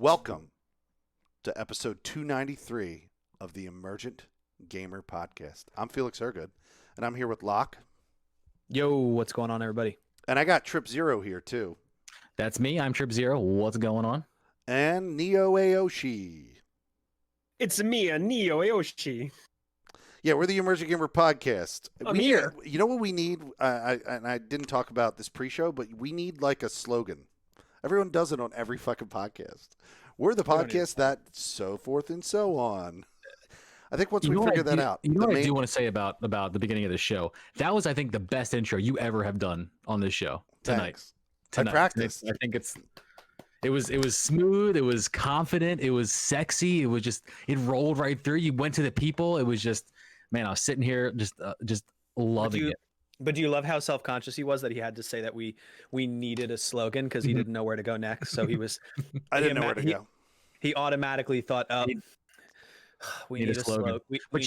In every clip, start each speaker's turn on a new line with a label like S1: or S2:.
S1: Welcome to episode 293 of the Emergent Gamer Podcast. I'm Felix Hergood, and I'm here with Locke.
S2: Yo, what's going on, everybody?
S1: And I got Trip Zero here, too.
S2: That's me. I'm Trip Zero. What's going on?
S1: And Neo Aoshi.
S3: It's me, Neo Aoshi.
S1: Yeah, we're the Emergent Gamer Podcast.
S3: I'm here.
S1: You know what we need? I didn't talk about this pre-show, but we need like a slogan. Everyone does it on every fucking podcast. We're the podcast that so forth and so on. I think once we figure that out.
S2: You know what I do want to say about the beginning of the show? That was, I think, the best intro you ever have done on this show tonight.
S1: I practiced.
S2: I think it was smooth. It was confident. It was sexy. It was just, it rolled right through. You went to the people. It was just, man, I was sitting here just loving it.
S3: But do you love how self-conscious he was that he had to say that we needed a slogan because he didn't know where to go next? So he was.
S1: I didn't know where to go.
S3: He automatically thought, "Oh, we need a slogan."
S2: But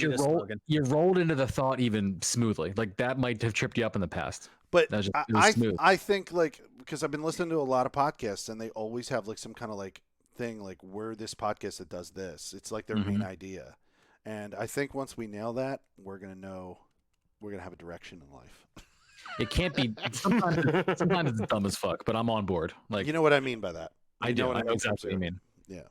S2: you rolled into the thought even smoothly. Like that might have tripped you up in the past.
S1: But I think like because I've been listening to a lot of podcasts and they always have like some kind of like thing like we're this podcast that does this. It's like their main idea, and I think once we nail that, we're gonna know. We're going to have a direction in life.
S2: It can't be. Sometimes it's dumb as fuck, but I'm on board. Like,
S1: you know what I mean by that.
S2: I know exactly what you mean.
S1: Yeah.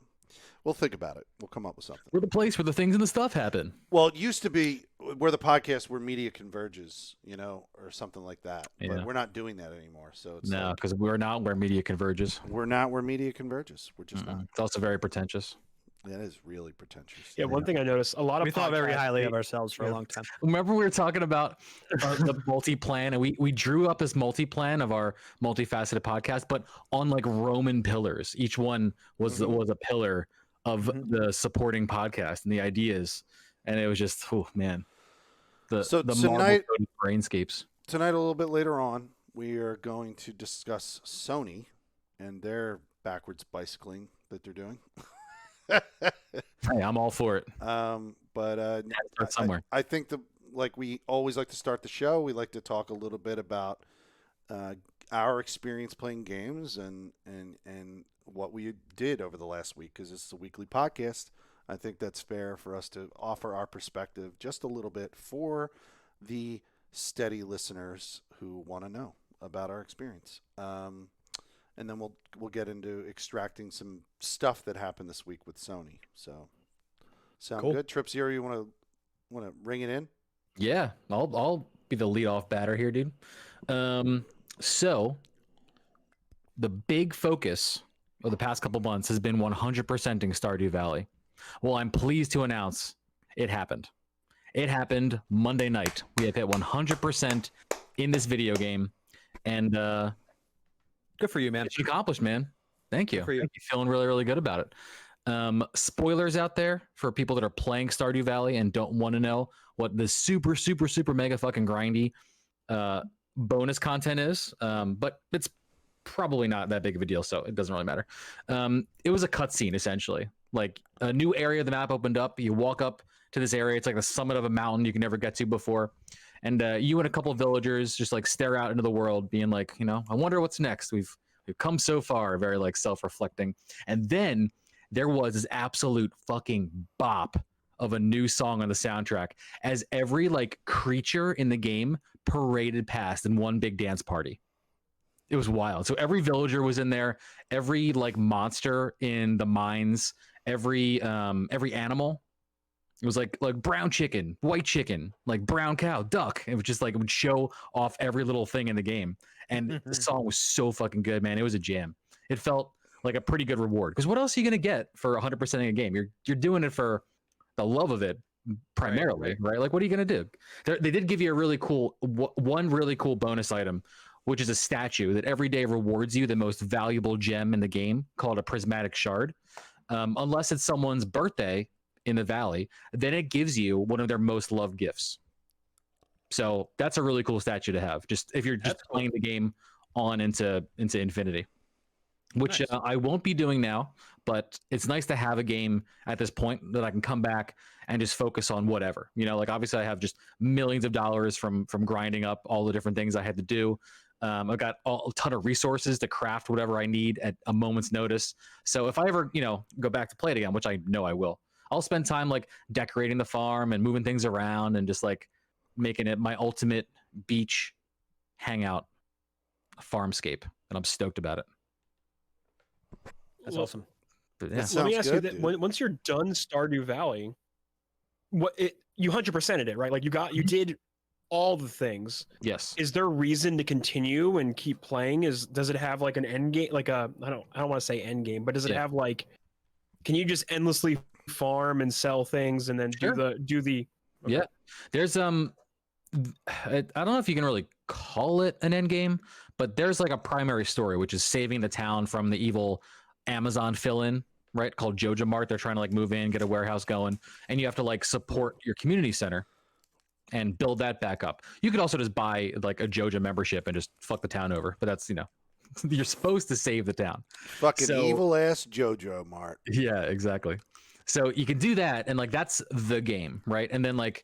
S1: We'll think about it. We'll come up with something.
S2: We're the place where the things and the stuff happen.
S1: Well, it used to be where the podcast where media converges, you know, or something like that. Yeah. But we're not doing that anymore. So it's
S2: no, because we're not where media converges.
S1: We're not where media converges. We're just not.
S2: It's also very pretentious.
S1: That is really pretentious.
S3: Yeah, one thing I noticed, a lot of
S4: we thought very highly of ourselves for a long time.
S2: Remember we were talking about the multi-plan, and we drew up this multi-plan of our multifaceted podcast, but on like Roman pillars. Each one was a pillar of the supporting podcast and the ideas, and it was just, oh man, the
S1: tonight,
S2: brainscapes.
S1: Tonight, a little bit later on, we are going to discuss Sony and their backwards bicycling that they're doing.
S2: Hey, I'm all for it.
S1: But
S2: start somewhere.
S1: I think like we always like to start the show. We like to talk a little bit about our experience playing games and what we did over the last week because it's a weekly podcast. I think that's fair for us to offer our perspective just a little bit for the steady listeners who want to know about our experience. And then we'll get into extracting some stuff that happened this week with Sony. So, sound good? Trip Zero, you want to ring it in?
S2: Yeah, I'll be the leadoff batter here, dude. So the big focus of the past couple months has been 100%ing Stardew Valley. Well, I'm pleased to announce it happened. It happened Monday night. We have hit 100% in this video game, and
S3: good for you, man.
S2: It's accomplished, man. Thank you.
S3: Good for you.
S2: I'm feeling really, really good about it. Spoilers out there for people that are playing Stardew Valley and don't want to know what the super, super, super mega fucking grindy bonus content is. But it's probably not that big of a deal, so it doesn't really matter. It was a cutscene, essentially. Like a new area of the map opened up. You walk up to this area. It's like the summit of a mountain you can never get to before. And you and a couple of villagers just like stare out into the world being like, you know, I wonder what's next. We've come so far, very like self-reflecting. And then there was this absolute fucking bop of a new song on the soundtrack as every like creature in the game paraded past in one big dance party. It was wild. So every villager was in there, every like monster in the mines, every animal. It was like brown chicken, white chicken, like brown cow, duck. It was just like it would show off every little thing in the game. And the song was so fucking good, man. It was a jam. It felt like a pretty good reward. Because what else are you gonna get for 100%ing a game? You're doing it for the love of it primarily, right? Like what are you gonna do? They did give you a really cool one really cool bonus item, which is a statue that every day rewards you the most valuable gem in the game, called a prismatic shard. Unless it's someone's birthday in the valley, then it gives you one of their most loved gifts. So that's a really cool statue to have. Just if you're just playing the game on into infinity, which I won't be doing now, but it's nice to have a game at this point that I can come back and just focus on whatever. You know, like obviously I have just millions of dollars from grinding up all the different things I had to do. I've got a ton of resources to craft whatever I need at a moment's notice. So if I ever, go back to play it again, which I know I will, I'll spend time like decorating the farm and moving things around and just like making it my ultimate beach hangout farmscape. And I'm stoked about it.
S3: That's awesome.
S2: But, yeah.
S1: That
S4: Let me
S1: sounds
S4: ask you
S1: good,
S4: that
S1: dude.
S4: once you're done Stardew Valley, you 100%ed it, right? Like you did all the things.
S2: Yes.
S4: Is there reason to continue and keep playing? Does it have like an end game, like I don't want to say end game, but does it have like, can you just endlessly farm and sell things and then
S2: Sure.
S4: do the okay.
S2: Yeah. There's I don't know if you can really call it an end game, but there's like a primary story, which is saving the town from the evil Amazon fill-in, right? Called Joja Mart. They're trying to like move in, get a warehouse going, and you have to like support your community center and build that back up. You could also just buy like a Joja membership and just fuck the town over, but that's you're supposed to save the town.
S1: Fucking evil ass JoJo Mart.
S2: Yeah, exactly. So you can do that, and like that's the game, right? And then like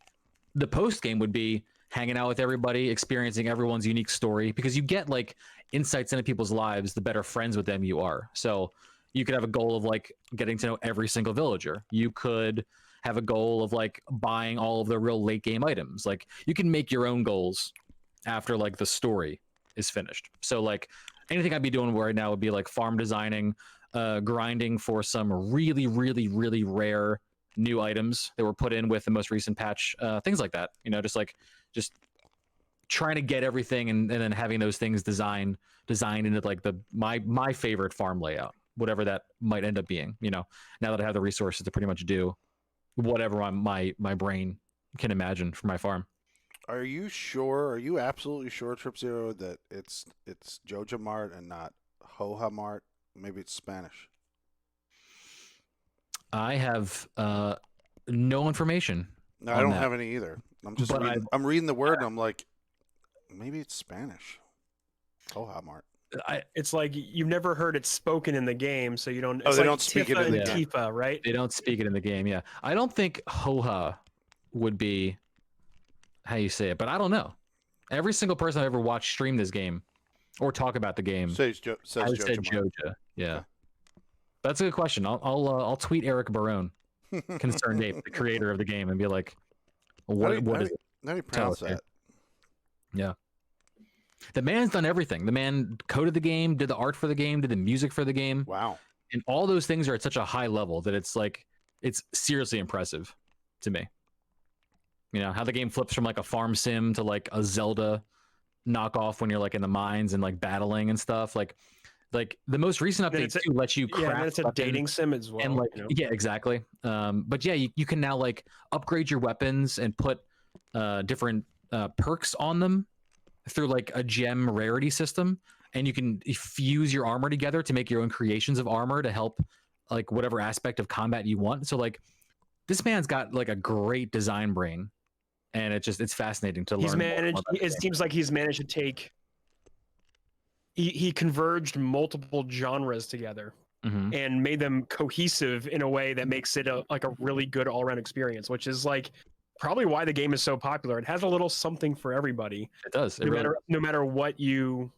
S2: the post game would be hanging out with everybody, experiencing everyone's unique story, because you get like insights into people's lives the better friends with them you are. So you could have a goal of like getting to know every single villager. You could have a goal of like buying all of the real late game items. Like you can make your own goals after like the story is finished. So like anything I'd be doing right now would be like farm designing, grinding for some really, really, really rare new items that were put in with the most recent patch, things like that. Just trying to get everything and then having those things designed into like my favorite farm layout, whatever that might end up being. Now that I have the resources to pretty much do whatever my brain can imagine for my farm.
S1: Are you sure? Are you absolutely sure, Trip Zero, that it's Joja Mart and not Hoha Mart? Maybe it's Spanish.
S2: I have no information.
S1: No, I don't have any either. I'm just I'm reading the word and I'm like, maybe it's Spanish. Hoha Mart.
S4: It's like you've never heard it spoken in the game, so you don't.
S1: Oh,
S4: It's
S1: they
S4: like
S1: don't speak it in the
S4: Tifa and
S1: game.
S4: Tifa, right?
S2: They don't speak it in the game. Yeah, I don't think Hoha would be how you say it, but I don't know. Every single person I've ever watched stream this game or talk about the game
S1: says
S2: said
S1: Joja Mart.
S2: Joja. Yeah, that's a good question. I'll tweet Eric Barone, Concerned Ape, the creator of the game, and be like, what is it?
S1: How do you pronounce that?
S2: Yeah. The man's done everything. The man coded the game, did the art for the game, did the music for the game.
S1: Wow.
S2: And all those things are at such a high level that it's seriously impressive to me. How the game flips from like a farm sim to like a Zelda knockoff when you're like in the mines and like battling and stuff. Like the most recent update too lets you craft.
S4: Yeah, it's a dating sim as well.
S2: And like, yeah, exactly. But yeah, you can now like upgrade your weapons and put different perks on them through like a gem rarity system, and you can fuse your armor together to make your own creations of armor to help like whatever aspect of combat you want. So like this man's got like a great design brain, and it's fascinating to learn.
S4: It seems like he's managed to take. He converged multiple genres together and made them cohesive in a way that makes it a really good all-around experience, which is like probably why the game is so popular. It has a little something for everybody.
S2: It does.
S4: No matter what you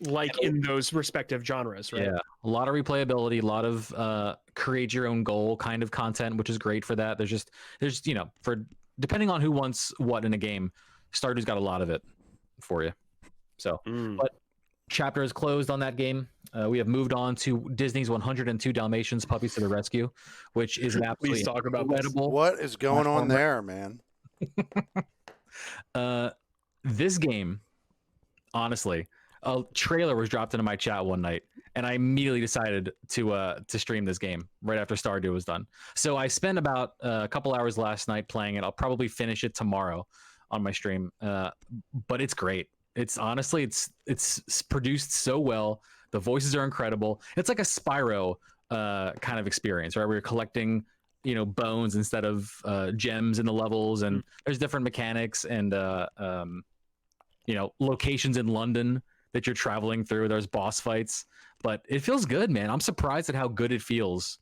S4: like in those respective genres, right?
S2: Yeah, a lot of replayability, a lot of create your own goal kind of content, which is great for that. There's for depending on who wants what in a game, Stardew's got a lot of it for you. So, but chapter is closed on that game. We have moved on to Disney's 102 Dalmatians: Puppies to the Rescue, which is an absolutely incredible.
S1: What is going on there, man?
S2: This game, honestly, a trailer was dropped into my chat one night, and I immediately decided to stream this game right after Stardew was done. So I spent about a couple hours last night playing it. I'll probably finish it tomorrow on my stream, but it's great. It's honestly, it's produced so well. The voices are incredible. It's like a Spyro kind of experience, right? Where you're collecting, bones instead of gems in the levels, and there's different mechanics and locations in London that you're traveling through. There's boss fights, but it feels good, man. I'm surprised at how good it feels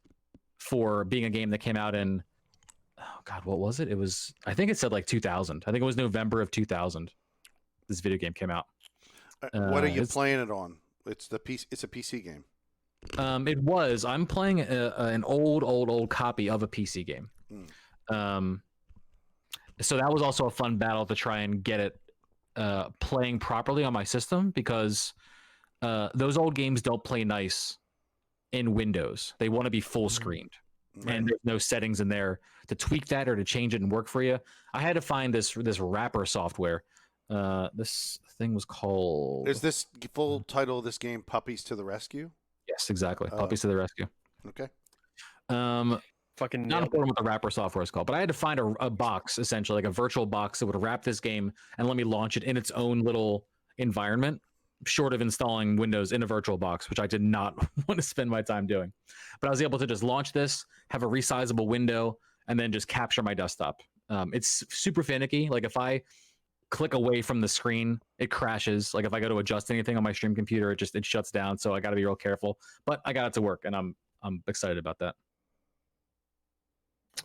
S2: for being a game that came out in, oh God, what was it? I think it said like 2000. I think it was November of 2000. This video game came out.
S1: What are you
S2: It's
S1: playing it on? It's the PC. It's a PC game.
S2: It was. I'm playing an old copy of a PC game. So that was also a fun battle to try and get it playing properly on my system, because those old games don't play nice in Windows. They want to be full screened, and there's no settings in there to tweak that or to change it and work for you. I had to find this wrapper software. This thing was called.
S1: Is this full title of this game Puppies to the Rescue?
S2: Yes, exactly. Puppies to the Rescue.
S1: Okay.
S4: Fucking
S2: Not important what the wrapper software is called, but I had to find a box, essentially like a virtual box that would wrap this game and let me launch it in its own little environment, short of installing Windows in a virtual box, which I did not want to spend my time doing. But I was able to just launch this, have a resizable window, and then just capture my desktop. It's super finicky. Like if I click away from the screen, it crashes. Like if I go to adjust anything on my stream computer, it shuts down. So I got to be real careful. But I got it to work, and I'm excited about that.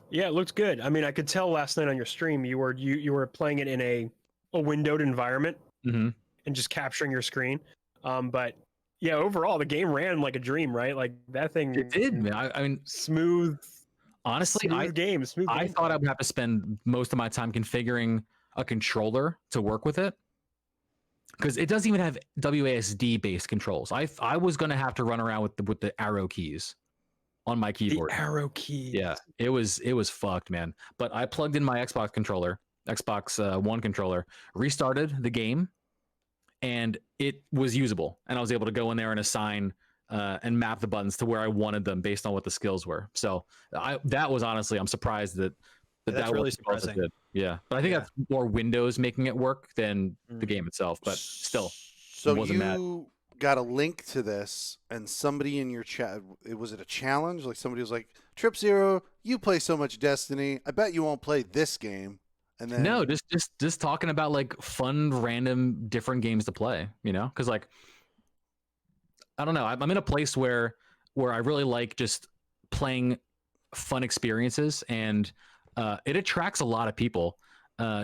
S4: Yeah, it looks good. I mean, I could tell last night on your stream you were playing it in a windowed environment and just capturing your screen. But yeah, overall the game ran like a dream, right? Like that thing.
S2: It did, man. I mean,
S4: smooth.
S2: Honestly,
S4: smooth game.
S2: I thought I would have to spend most of my time configuring a controller to work with it, because it doesn't even have WASD based controls. I was going to have to run around with the arrow keys on my keyboard.
S4: The arrow keys.
S2: Yeah, it was fucked, man. But I plugged in my Xbox One controller, restarted the game, and it was usable. And I was able to go in there and assign and map the buttons to where I wanted them based on what the skills were. So that was honestly, I'm surprised that
S3: that's really surprising.
S2: Yeah, but I think that's more Windows making it work than the game itself. But still,
S1: so
S2: wasn't mad.
S1: Got a link to this, and somebody in your chat, was it a challenge? Like somebody was like, Trip Zero, you play so much Destiny, I bet you won't play this game. And then
S2: no, just talking about like fun, random, different games to play, because like, I don't know, I'm in a place where I really like just playing fun experiences, and it attracts a lot of people,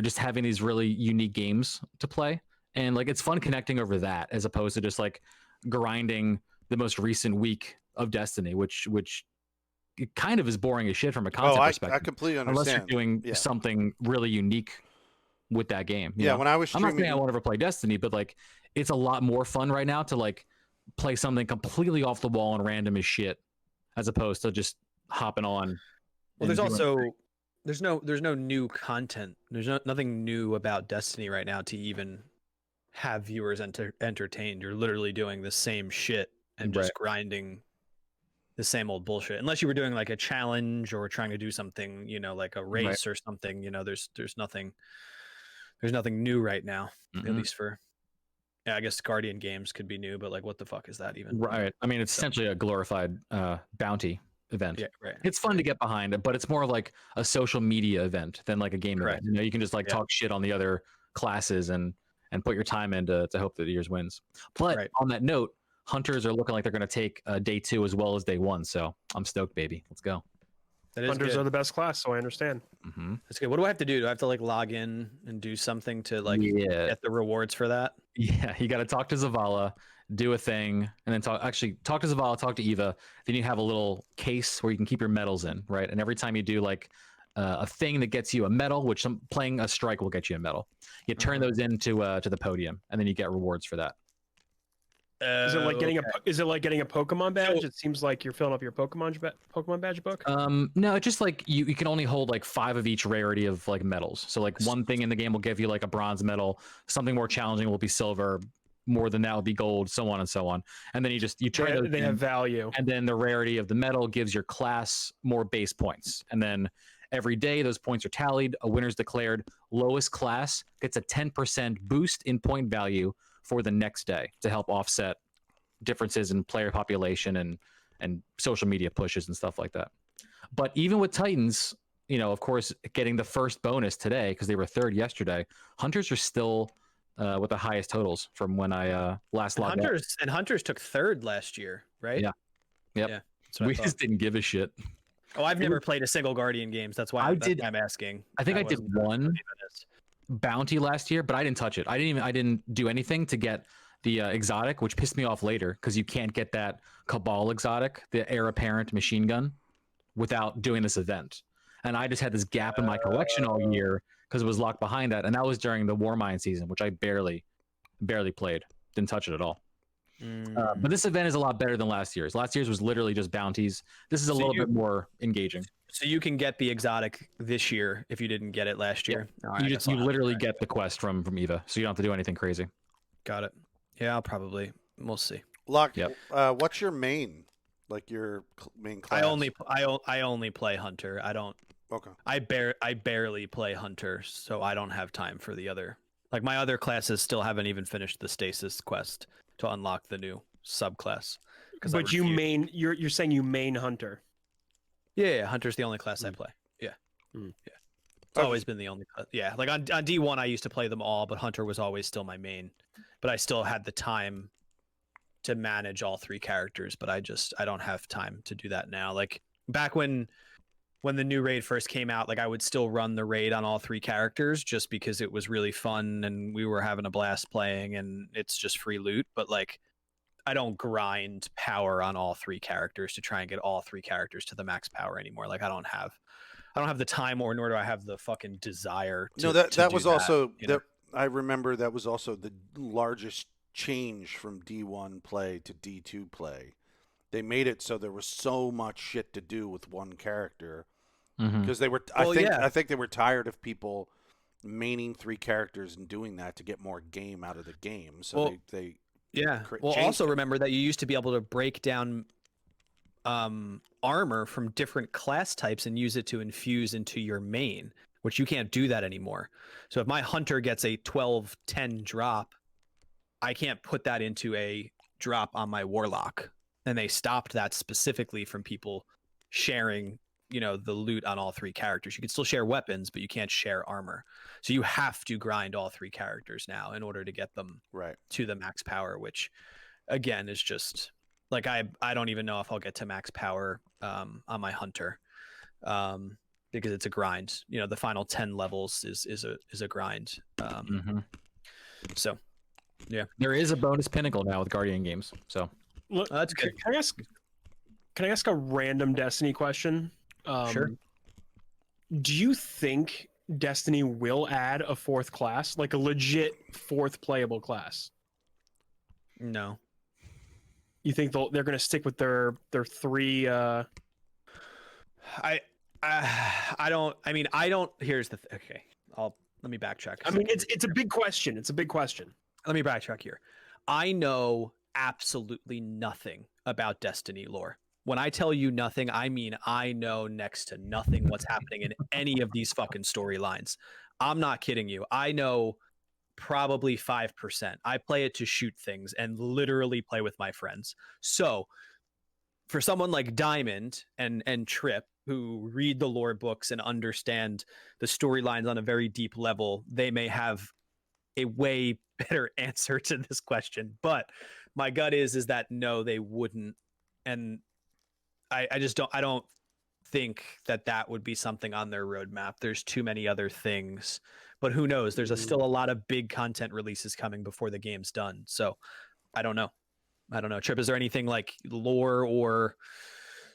S2: just having these really unique games to play. And like, it's fun connecting over that as opposed to just like grinding the most recent week of Destiny, which it kind of is boring as shit from a concept perspective.
S1: I completely understand.
S2: Unless you're doing something really unique with that game. You know?
S1: When I was streaming,
S2: I'm not saying I won't ever play Destiny, but like, it's a lot more fun right now to like play something completely off the wall and random as shit, as opposed to just hopping on.
S3: Well, there's no new content. There's nothing new about Destiny right now to even have viewers entertained. You're literally doing the same shit and just grinding the same old bullshit. Unless you were doing like a challenge or trying to do something, like a race or something. There's nothing new right now. At least for, I guess Guardian games could be new, but like, what the fuck is that even?
S2: Right. I mean, it's essentially a glorified bounty event.
S3: Yeah, right.
S2: It's fun to get behind it, but it's more like a social media event than like a game event. You can just like talk shit on the other classes and put your time in to hope that yours wins. But on that note, Hunters are looking like they're going to take day 2 as well as day 1. So I'm stoked, baby. Let's go.
S4: Hunters are the best class, so I understand.
S3: That's good. What do I have to do? Do I have to like log in and do something to like get the rewards for that?
S2: Yeah, you got to talk to Zavala, do a thing, and then talk to Zavala, talk to Eva. Then you have a little case where you can keep your medals in, right? And every time you do like a thing that gets you a medal, which playing a strike will get you a medal, you turn those into to the podium, and then you get rewards for that.
S4: Is it like getting a Pokemon badge? It seems like you're filling up your Pokemon badge book.
S2: No, it's just like you can only hold like 5 of each rarity of like medals. So like one thing in the game will give you like a bronze medal, something more challenging will be silver, more than that will be gold, so on and so on. And then you turn those
S4: they have value.
S2: And then the rarity of the medal gives your class more base points. And then every day those points are tallied, a winner's declared. Lowest class gets a 10% boost in point value for the next day to help offset differences in player population and social media pushes and stuff like that. But even with Titans, of course, getting the first bonus today because they were 3rd yesterday, Hunters are still with the highest totals from when I last logged out.
S3: And Hunters took 3rd last year, right?
S2: Yeah. Yep.
S3: Yeah.
S2: We just didn't give a shit.
S3: Oh, I've never played a single Guardian games. That's why I'm asking.
S2: I think I did one bounty last year, but I didn't touch it. I didn't do anything to get the exotic, which pissed me off later because you can't get that Cabal exotic, the heir apparent machine gun, without doing this event. And I just had this gap in my collection all year because it was locked behind that, and that was during the Warmind season, which I barely played, didn't touch it at all. But this event is a lot better than last year's. Last year's was literally just bounties. This is a little bit more engaging.
S3: So you can get the exotic this year if you didn't get it last year.
S2: Yeah. You literally get the quest from Eva, so you don't have to do anything crazy.
S3: Got it. Yeah, we'll see.
S1: Locke, what's your main? Like your main class?
S3: I only play Hunter. I don't.
S1: Okay.
S3: I barely play Hunter, so I don't have time for the other. Like my other classes still haven't even finished the stasis quest to unlock the new subclass.
S4: But you're saying you main Hunter.
S3: Yeah, Hunter's the only class I play. Yeah. Yeah. It's always been the only class. Yeah, like on D1 I used to play them all, but Hunter was always still my main. But I still had the time to manage all 3 characters, but I don't have time to do that now. Like back when the new raid first came out, like I would still run the raid on all 3 characters just because it was really fun and we were having a blast playing and it's just free loot. But like, I don't grind power on all 3 characters to try and get all 3 characters to the max power anymore. Like I don't have the time, or nor do I have the fucking desire to.
S1: No, that was also
S3: you know?
S1: I remember that was also the largest change from D1 play to D2 play. They made it so there was so much shit to do with one character because they were. I think they were tired of people maining 3 characters and doing that to get more game out of the game. So they
S3: also remember that you used to be able to break down armor from different class types and use it to infuse into your main, which you can't do that anymore. So if my Hunter gets a 12-10 drop, I can't put that into a drop on my Warlock. And they stopped that specifically from people sharing, the loot on all 3 characters. You can still share weapons, but you can't share armor. So you have to grind all 3 characters now in order to get them to the max power, which again is just like I don't even know if I'll get to max power on my Hunter because it's a grind. The final 10 levels is a grind. So yeah,
S2: there is a bonus pinnacle now with Guardian games. So
S4: look,
S3: that's good.
S4: Can I ask a random Destiny question?
S3: Sure.
S4: Do you think Destiny will add a 4th class, like a legit 4th playable class?
S3: No.
S4: You think they're going to stick with their 3?
S3: I don't. I mean, I don't. Here's the. Okay, let me backtrack.
S4: I mean, it's a big question. It's a big question.
S3: Let me backtrack here. I know absolutely nothing about Destiny lore. When I tell you nothing, I mean I know next to nothing what's happening in any of these fucking storylines. I'm not kidding you. I know probably 5%. I play it to shoot things and literally play with my friends. So for someone like Diamond and Trip, who read the lore books and understand the storylines on a very deep level, they may have a way better answer to this question. But my gut is that no, they wouldn't. And I just don't think that would be something on their roadmap. There's too many other things, but who knows? There's still a lot of big content releases coming before the game's done. So I don't know. Trip, is there anything like lore or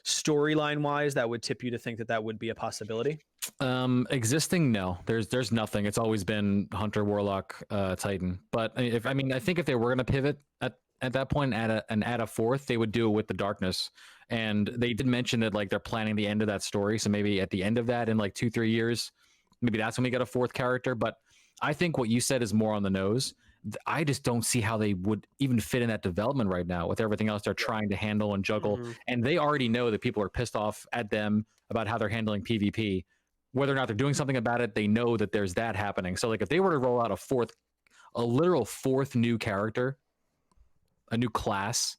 S3: storyline wise that would tip you to think that would be a possibility?
S2: Existing, no. There's nothing. It's always been Hunter, Warlock, Titan. But I think if they were going to pivot at that point and add a 4th, they would do it with the Darkness. And they did mention that like they're planning the end of that story. So maybe at the end of that, in like 2-3 years, maybe that's when we get a 4th character. But I think what you said is more on the nose. I just don't see how they would even fit in that development right now with everything else they're trying to handle and juggle. And they already know that people are pissed off at them about how they're handling PvP. Whether or not they're doing something about it, they know that there's that happening. So like if they were to roll out a literal 4th new character, a new class,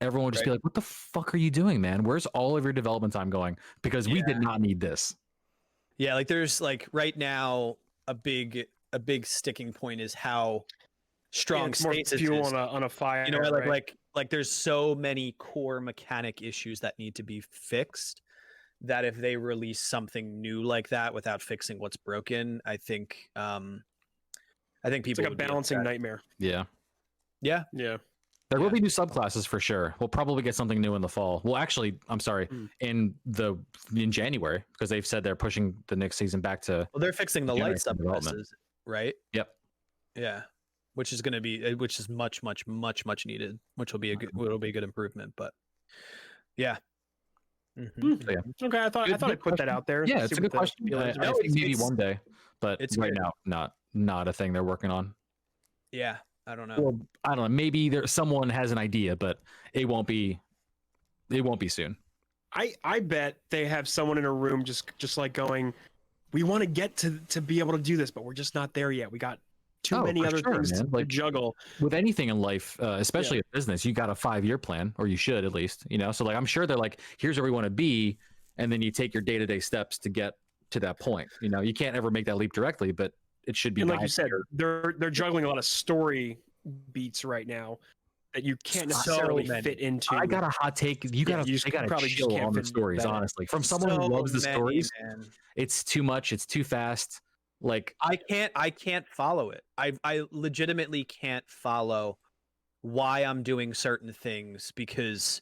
S2: everyone would just be like, what the fuck are you doing, man? Where's all of your development time going? Because we did not need this.
S3: Yeah, like there's like right now a big sticking point is how strong stasis
S4: fuel
S3: is.
S4: on a fire.
S3: Like there's so many core mechanic issues that need to be fixed that if they release something new like that without fixing what's broken, I think people
S4: it's like a balancing nightmare.
S2: Yeah.
S3: Yeah.
S4: Yeah.
S2: There will be new subclasses for sure. We'll probably get something new in the fall. Well, actually, I'm sorry, in January, because they've said they're pushing the next season back to.
S3: Well, they're fixing the light
S2: January
S3: subclasses, right?
S2: Yep.
S3: Yeah, which is much needed, which will be a good improvement. But yeah.
S2: So, yeah.
S4: Okay, I thought I'd put that out there.
S2: Yeah,
S4: see
S2: it's a
S4: what
S2: good
S4: the
S2: question.
S4: feelings are.
S2: I think maybe one day, but
S3: it's
S2: right
S3: good.
S2: now, not a thing they're working on.
S3: Yeah, I don't know.
S2: Well, I don't know. Maybe someone has an idea, but it won't be soon.
S4: I bet they have someone in a room just like going, we want to get to be able to do this, but we're just not there yet. We got too many other things to juggle.
S2: With anything in life, especially a business, you got a 5-year plan, or you should at least, So like, I'm sure they're like, here's where we want to be, and then you take your day-to-day steps to get to that point. You can't ever make that leap directly, but it should be.
S4: And like you said, they're juggling a lot of story beats right now that you can't necessarily fit into.
S2: I got a hot take. They gotta chill on the stories, honestly. From someone who loves the stories, it's too much. It's too fast. Like
S3: I can't follow it. I legitimately can't follow why I'm doing certain things, because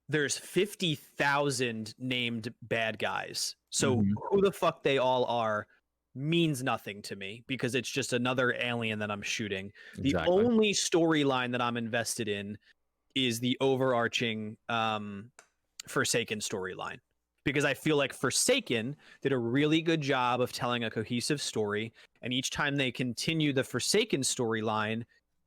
S3: there's 50,000 named bad guys. So who the fuck they all are means nothing to me, because it's just another alien that I'm shooting. Exactly. The only storyline that I'm invested in is the overarching Forsaken storyline, because I feel like Forsaken did a really good job of telling a cohesive story, and each time they continue the Forsaken storyline,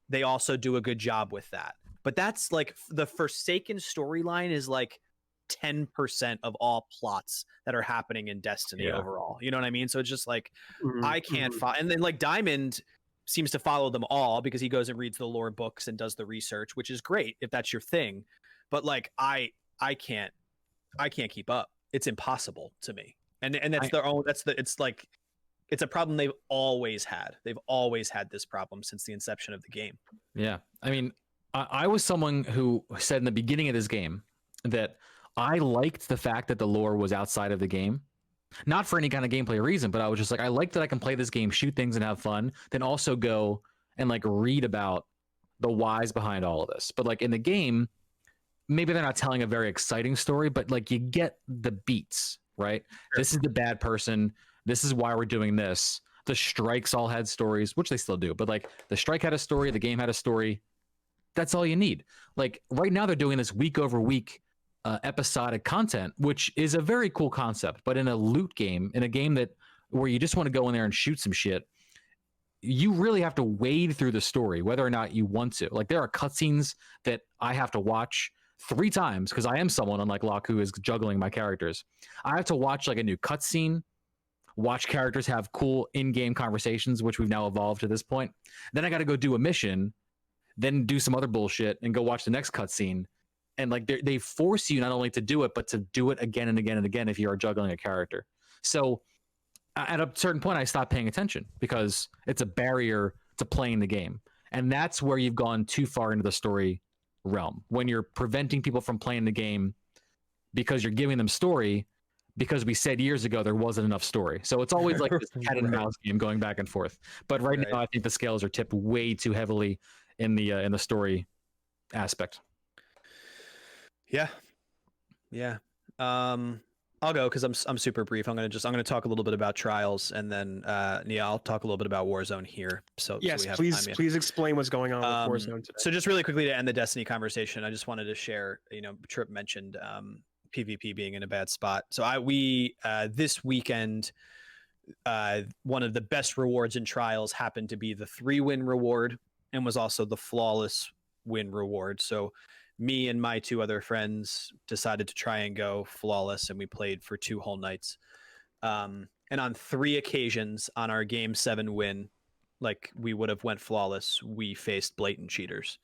S3: they also do a good job with that. But that's like, the Forsaken storyline is like 10% of all plots that are happening in Destiny overall. You know what I mean? So it's just like, I can't follow. And then like Diamond seems to follow them all, because he goes and reads the lore books and does the research, which is great if that's your thing. But like, I can't keep up. It's impossible to me. And that's it's a problem they've always had. They've always had this problem since the inception of the game.
S2: Yeah. I mean, I was someone who said in the beginning of this game that I liked the fact that the lore was outside of the game. Not for any kind of gameplay reason, but I was just like, I like that I can play this game, shoot things and have fun, then also go and like read about the whys behind all of this. But like in the game, maybe they're not telling a very exciting story, but like you get the beats, right? Sure. This is the bad person. This is why we're doing this. The strikes all had stories, which they still do, but like the strike had a story, the game had a story. That's all you need. Like right now they're doing this week over week episodic content, which is a very cool concept, but in a loot game, in a game where you just want to go in there and shoot some shit, you really have to wade through the story, whether or not you want to. Like there are cutscenes that I have to watch 3 times, because I am someone, unlike Locke, who is juggling my characters. I have to watch like a new cutscene, watch characters have cool in-game conversations, which we've now evolved to this point. Then I got to go do a mission, then do some other bullshit and go watch the next cutscene. And like they force you not only to do it, but to do it again and again and again if you are juggling a character. So at a certain point, I stopped paying attention, because it's a barrier to playing the game. And that's where you've gone too far into the story realm, when you're preventing people from playing the game because you're giving them story, because we said years ago there wasn't enough story. So it's always like this cat and mouse game going back and forth. But right now, I think the scales are tipped way too heavily in the story aspect.
S3: Yeah. I'll go, because I'm super brief. I'm gonna talk a little bit about Trials, and then I'll talk a little bit about Warzone here. So
S4: yes,
S3: so
S4: please explain what's going on with Warzone today.
S3: So just really quickly to end the Destiny conversation, I just wanted to share. Trip mentioned PvP being in a bad spot. So we this weekend, one of the best rewards in Trials happened to be the 3-win reward, and was also the flawless win reward. So me and my 2 other friends decided to try and go flawless, and we played for 2 whole nights. And on 3 occasions on our game 7 win, like we would have went flawless, we faced blatant cheaters.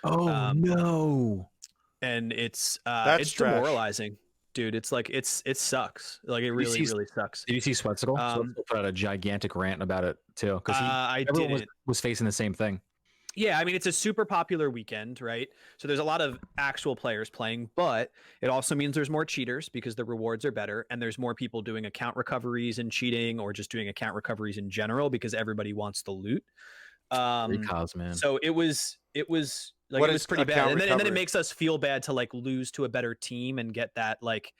S2: Oh no.
S3: And it's demoralizing, dude. It's like it sucks. Like it really sucks.
S2: Did you see Sweatsicle? Sweatsicle put out a gigantic rant about it too, because everyone was facing the same thing.
S3: Yeah, I mean, it's a super popular weekend, right? So there's a lot of actual players playing, but it also means there's more cheaters, because the rewards are better, and there's more people doing account recoveries and cheating, or just doing account recoveries in general, because everybody wants the loot.
S2: Recos, man.
S3: So it was like
S1: What
S3: it was
S1: is
S3: pretty bad,
S1: account
S3: and then it
S1: recovery?
S3: makes us feel bad to like lose to a better team and get that like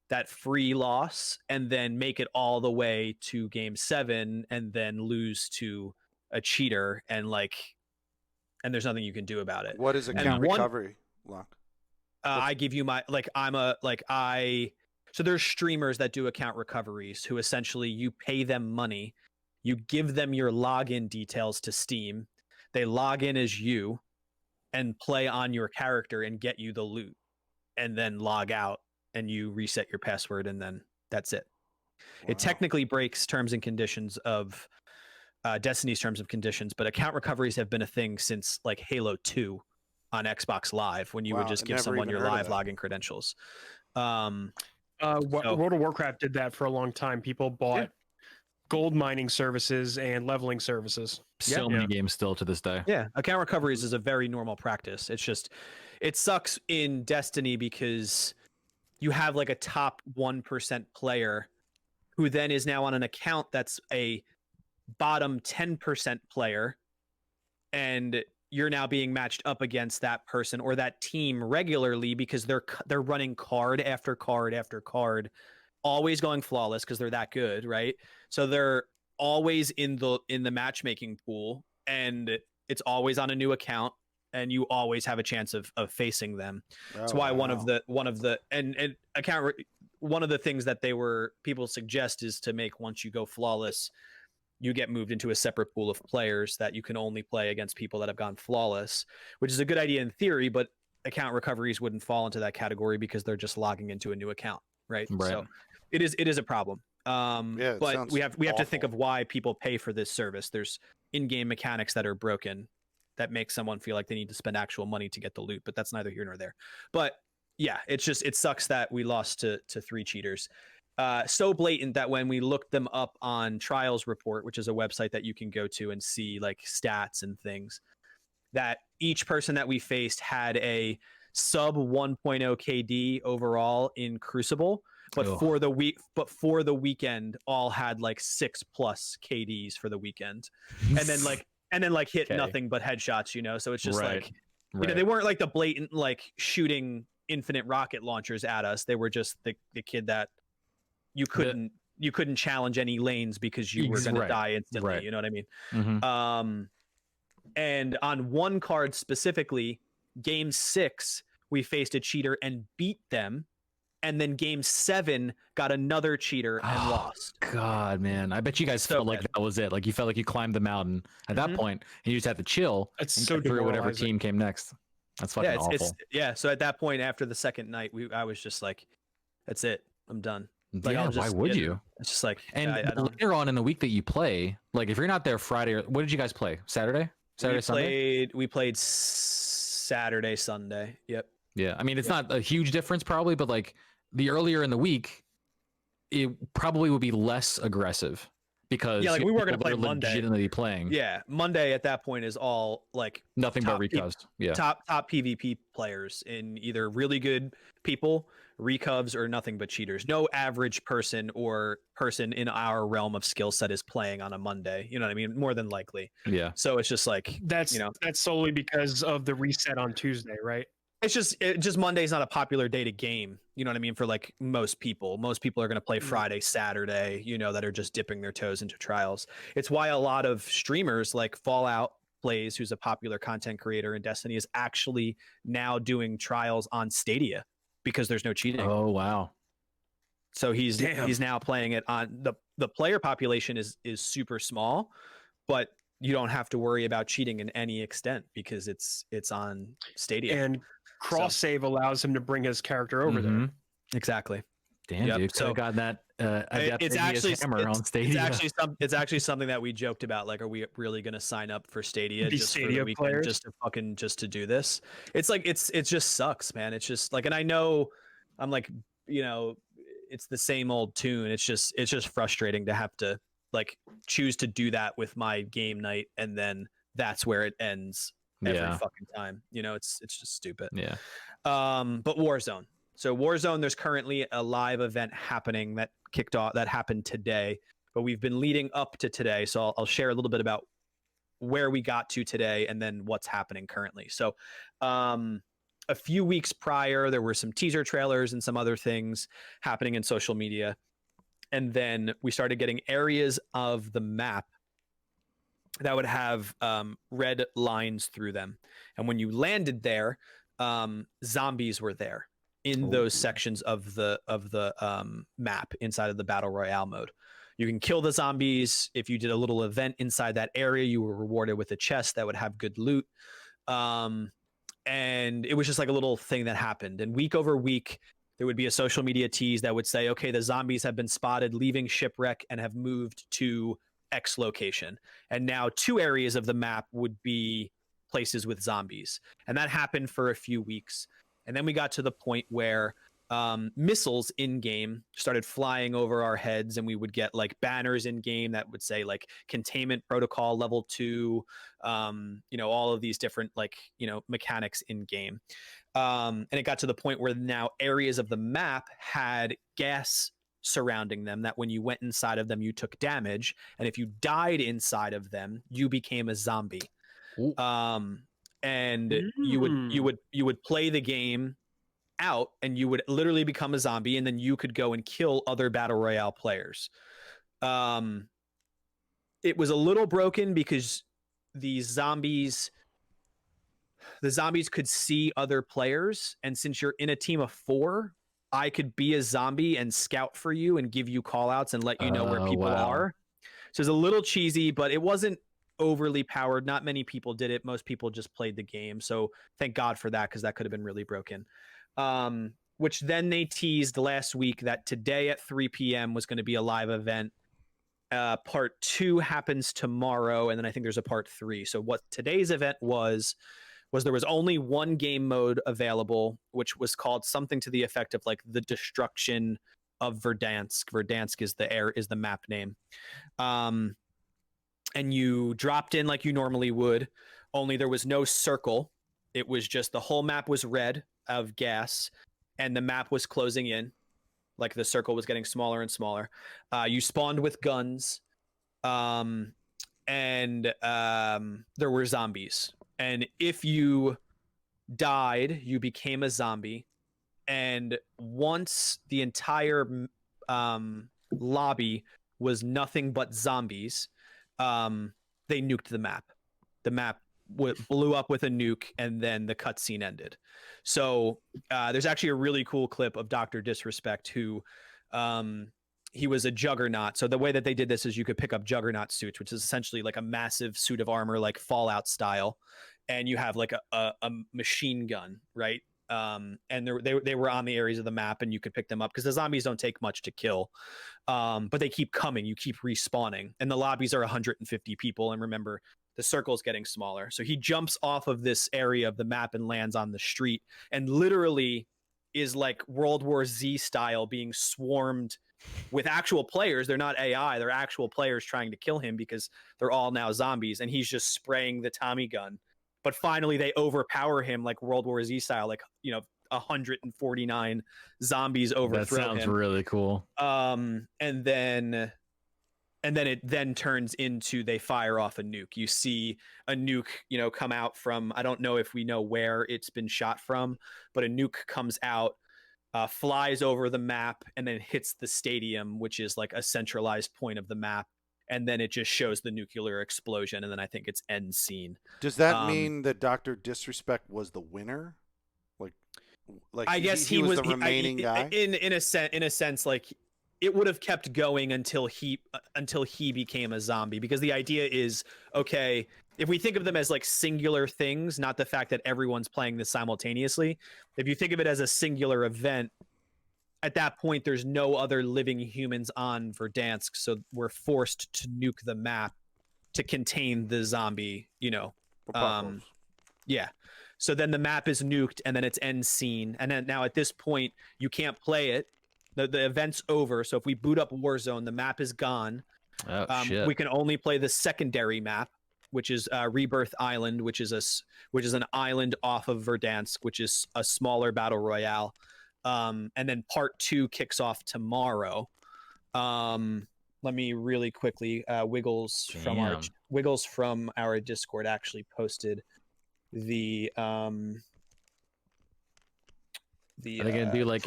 S3: that free loss, and then make it all the way to game 7 and then lose to a cheater, and there's nothing you can do about it.
S1: What is
S3: And
S1: account
S3: one-
S1: recovery, Locke?
S3: I give you my so there's streamers that do account recoveries who essentially you pay them money, you give them your login details to Steam, they log in as you and play on your character and get you the loot, and then log out and you reset your password, and then that's it.
S1: Wow.
S3: It technically breaks terms and conditions of Destiny's terms of conditions, but account recoveries have been a thing since like Halo 2 on Xbox Live, when you would
S1: Wow,
S3: just
S1: I
S3: give
S1: never
S3: someone
S1: even
S3: your
S1: heard of
S3: live
S1: that.
S3: login credentials.
S4: World
S3: So-
S4: of Warcraft did that for a long time. People bought gold mining services and leveling services.
S2: So many games still to this day.
S3: Yeah, account recoveries is a very normal practice. It's just, it sucks in Destiny because you have like a top 1% player who then is now on an account that's a bottom 10% player, and you're now being matched up against that person or that team regularly because they're running card after card after card, always going flawless because they're that good, right? So they're always in the matchmaking pool, and it's always on a new account, and you always have a chance of facing them. That's why one of the one of the things that people suggest is to make, once you go flawless, you get moved into a separate pool of players that you can only play against people that have gone flawless, which is a good idea in theory, but account recoveries wouldn't fall into that category because they're just logging into a new account, right? So it is a problem. But we have to think of why people pay for this service. There's in-game mechanics that are broken that make someone feel like they need to spend actual money to get the loot, but that's neither here nor there. But yeah, it sucks that we lost to 3 cheaters. So blatant that when we looked them up on Trials Report, which is a website that you can go to and see like stats and things, that each person that we faced had a sub 1.0 KD overall in Crucible, but for the weekend all had like 6+ KDs for the weekend, and then hit nothing but headshots, you know. So it's just you know, they weren't like the blatant like shooting infinite rocket launchers at us. They were just the kid that you couldn't challenge any lanes because you were going to die instantly. You know what I mean?
S2: Mm-hmm.
S3: And on one card specifically, game 6, we faced a cheater and beat them. And then game 7 got another cheater and lost.
S2: God, man. I bet you guys felt like that was it. Like you felt like you climbed the mountain at that point, and you just had to chill and get through whatever team came next. That's fucking awful.
S3: So at that point, after the second night, I was just like, that's it. I'm done. Like,
S2: yeah, why would you?
S3: It's just like,
S2: and later on in the week that you play, like if you're not there Friday, what did you guys play? Sunday?
S3: We played Saturday, Sunday. Yep.
S2: Yeah, I mean it's not a huge difference probably, but like the earlier in the week, it probably would be less aggressive because
S3: like we were going to play
S2: Monday. Legitimately playing.
S3: Yeah, Monday at that point is all like
S2: nothing but recovs.
S3: Top PvP players in either really good people, recovs, or nothing but cheaters. No average person or person in our realm of skill set is playing on a Monday. You know what I mean? More than likely.
S2: Yeah.
S3: So it's just like
S4: that's solely because of the reset on Tuesday, right?
S3: It's just Monday's not a popular day to game. You know what I mean? For like most people are going to play Friday, Saturday, you know, that are just dipping their toes into trials. It's why a lot of streamers like Fallout Plays, who's a popular content creator in Destiny, is actually now doing trials on Stadia because there's no cheating.
S2: Oh, wow.
S3: So he's now playing it on the player population is super small, but you don't have to worry about cheating in any extent because it's on Stadia.
S4: And cross save allows him to bring his character over there.
S3: Exactly.
S2: Damn, dude. So got that.
S3: It's actually
S2: hammer on Stadia.
S3: It's actually something that we joked about. Like, are we really going to sign up for Stadia
S4: just
S3: for the weekend, just to do this? It's like it just sucks, man. It's just like, and I know I'm like, you know, it's the same old tune. It's just frustrating to have to like choose to do that with my game night, and then that's where it ends every fucking time. You know, it's just stupid.
S2: Yeah.
S3: But Warzone. So Warzone, there's currently a live event happening that kicked off, that happened today, but we've been leading up to today. So I'll share a little bit about where we got to today and then what's happening currently. So a few weeks prior, there were some teaser trailers and some other things happening in social media. And then we started getting areas of the map that would have red lines through them. And when you landed there, zombies were there in those sections of the map inside of the Battle Royale mode. You can kill the zombies. If you did a little event inside that area, you were rewarded with a chest that would have good loot. And it was just like a little thing that happened. And week over week, there would be a social media tease that would say, okay, the zombies have been spotted leaving shipwreck and have moved to X location. And now 2 areas of the map would be places with zombies. And that happened for a few weeks. And then we got to the point where missiles in game started flying over our heads, and we would get like banners in game that would say like containment protocol level 2, all of these different like, mechanics in game. And it got to the point where now areas of the map had gas surrounding them that when you went inside of them, you took damage. And if you died inside of them, you became a zombie. And you would play the game out and you would literally become a zombie, and then you could go and kill other battle royale players. It was a little broken because the zombies could see other players, and since you're in a team of 4, I could be a zombie and scout for you and give you call outs and let you know where people are. So it's a little cheesy, but it wasn't overly powered. Not many people did it. Most people just played the game. So thank God for that, because that could have been really broken. Which then they teased last week that today at 3 p.m. was going to be a live event. Part 2 happens tomorrow, and then I think there's a part 3. So what today's event was there was only one game mode available, which was called something to the effect of like the Destruction of Verdansk. Verdansk is the map name. And you dropped in like you normally would, only there was no circle. It was just the whole map was red of gas, and the map was closing in. Like the circle was getting smaller and smaller. You spawned with guns, and there were zombies. And if you died, you became a zombie. And once the entire lobby was nothing but zombies, they nuked the map. The map blew up with a nuke, and then the cutscene ended. So there's actually a really cool clip of Dr. Disrespect, who he was a juggernaut. So the way that they did this is you could pick up juggernaut suits, which is essentially like a massive suit of armor, like Fallout style, and you have like a machine gun, right? And they were on the areas of the map, and you could pick them up because the zombies don't take much to kill, but they keep coming. You keep respawning, and the lobbies are 150 people. And remember, the circle's getting smaller. So he jumps off of this area of the map and lands on the street, and literally is like World War Z style being swarmed with actual players. They're not AI, they're actual players trying to kill him because they're all now zombies, and he's just spraying the Tommy gun. But finally they overpower him like World War Z style, like 149 zombies overthrow him.
S2: That sounds really cool.
S3: And then it then turns into they fire off a nuke. You see a nuke, come out from, I don't know if we know where it's been shot from, but a nuke comes out, flies over the map, and then hits the stadium, which is like a centralized point of the map. And then it just shows the nuclear explosion, and then I think it's end scene.
S1: Does that mean that Dr. Disrespect was the winner? Like
S3: I guess
S1: he was the remaining guy?
S3: In a sense, like it would have kept going until he became a zombie, because the idea is, okay, if we think of them as like singular things, not the fact that everyone's playing this simultaneously, if you think of it as a singular event, at that point there's no other living humans on Verdansk, so we're forced to nuke the map to contain the zombie, yeah. So then the map is nuked, and then it's end scene, and then now at this point you can't play it. The event's over. So if we boot up Warzone, the map is gone.
S2: Oh shit.
S3: We can only play the secondary map, which is Rebirth Island, which is an island off of Verdansk, which is a smaller battle royale. And then part 2 kicks off tomorrow. Let me really quickly Wiggles from our Wiggles from our Discord actually posted the
S2: Are they gonna do like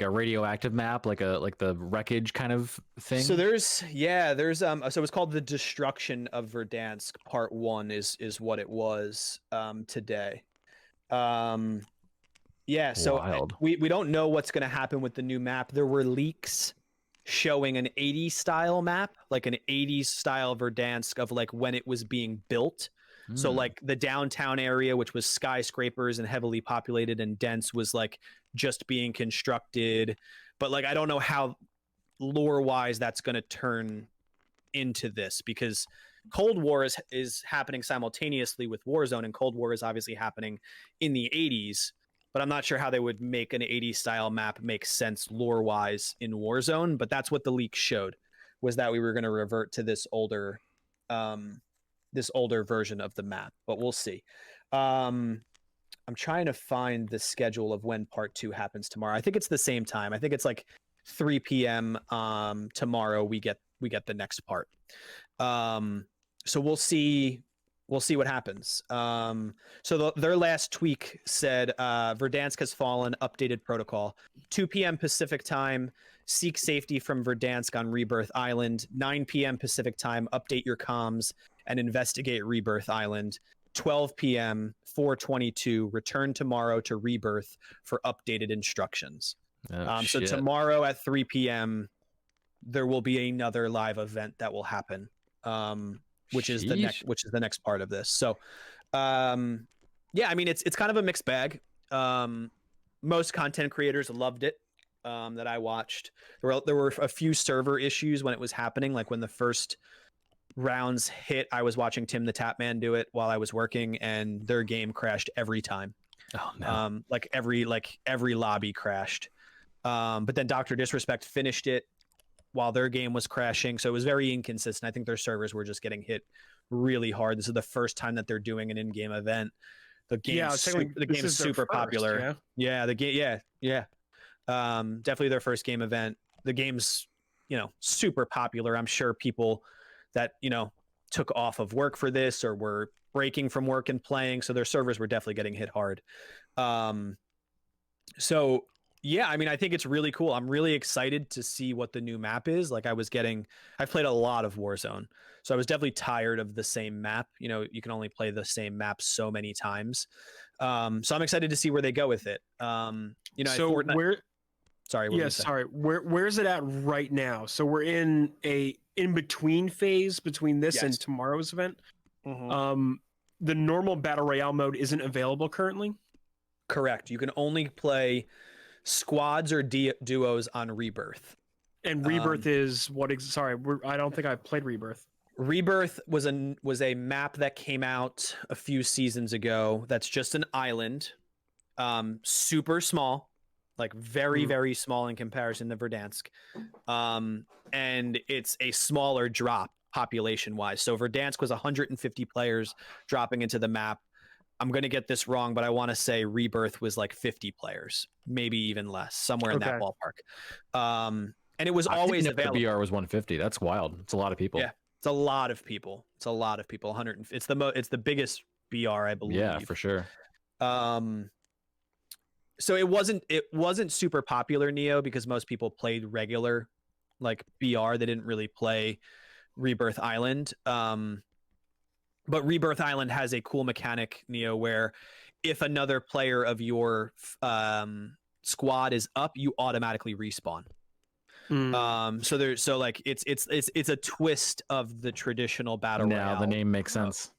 S2: a radioactive map, like the wreckage kind of thing?
S3: So there's so it's called the Destruction of Verdansk Part 1 is what it was today. Yeah, so
S2: Wild.
S3: we don't know what's going to happen with the new map. There were leaks showing an 80s style map, like an 80s style Verdansk of like when it was being built. So like the downtown area, which was skyscrapers and heavily populated and dense, was like just being constructed. But like I don't know how lore wise that's going to turn into this, because Cold War is happening simultaneously with Warzone, and Cold War is obviously happening in the 80s. But I'm not sure how they would make an 80s style map make sense lore wise in Warzone. But that's what the leak showed, was that we were going to revert to this older version of the map. But we'll see. I'm trying to find the schedule of when part 2 happens tomorrow. I think it's the same time. I think it's like 3 p.m. Tomorrow we get the next part. So we'll see what happens. So their last tweak said Verdansk has fallen, updated protocol. 2 p.m. Pacific time, seek safety from Verdansk on Rebirth Island. 9 p.m. Pacific time, update your comms and investigate Rebirth Island. 12 p.m. 4/22, return tomorrow to Rebirth for updated instructions. So tomorrow at 3 p.m. there will be another live event that will happen, which is the next part of this. So, yeah, I mean it's kind of a mixed bag. Most content creators loved it that I watched. There were a few server issues when it was happening, like when the first rounds hit. I was watching Tim the Tapman do it while I was working, and their game crashed every time.
S2: Oh no!
S3: Like every lobby crashed. But then Dr. Disrespect finished it while their game was crashing, so it was very inconsistent. I think their servers were just getting hit really hard. This is the first time that they're doing an in-game event. The game's super popular. Yeah, the game. Yeah. Definitely their first game event. The game's super popular. I'm sure people that took off of work for this or were breaking from work and playing, so their servers were definitely getting hit hard. So yeah, I mean, I think it's really cool. I'm really excited to see what the new map is. Like I've played a lot of Warzone, so I was definitely tired of the same map. You can only play the same map so many times. So I'm excited to see where they go with it.
S4: So where is it at right now? So we're in a in-between phase between this and tomorrow's event.
S3: Mm-hmm.
S4: The normal battle royale mode isn't available currently.
S3: Correct. You can only play squads or duos on Rebirth.
S4: And Rebirth is what? I don't think I played Rebirth.
S3: Rebirth was a map that came out a few seasons ago. That's just an island, super small, like very very small in comparison to Verdansk, and it's a smaller drop population wise. So Verdansk was 150 players dropping into the map. I'm going to get this wrong, but I want to say Rebirth was like 50 players, maybe even less, somewhere in that ballpark. And it was always available.
S2: The BR was 150. That's wild. It's a lot of people.
S3: Yeah, it's a lot of people. 100. It's the biggest BR, I believe.
S2: Yeah, for sure.
S3: So it wasn't super popular, Neo, because most people played regular like BR. They didn't really play Rebirth Island. But Rebirth Island has a cool mechanic, Neo, where if another player of your squad is up, you automatically respawn. So it's a twist of the traditional battle royale.
S2: Now the name makes sense.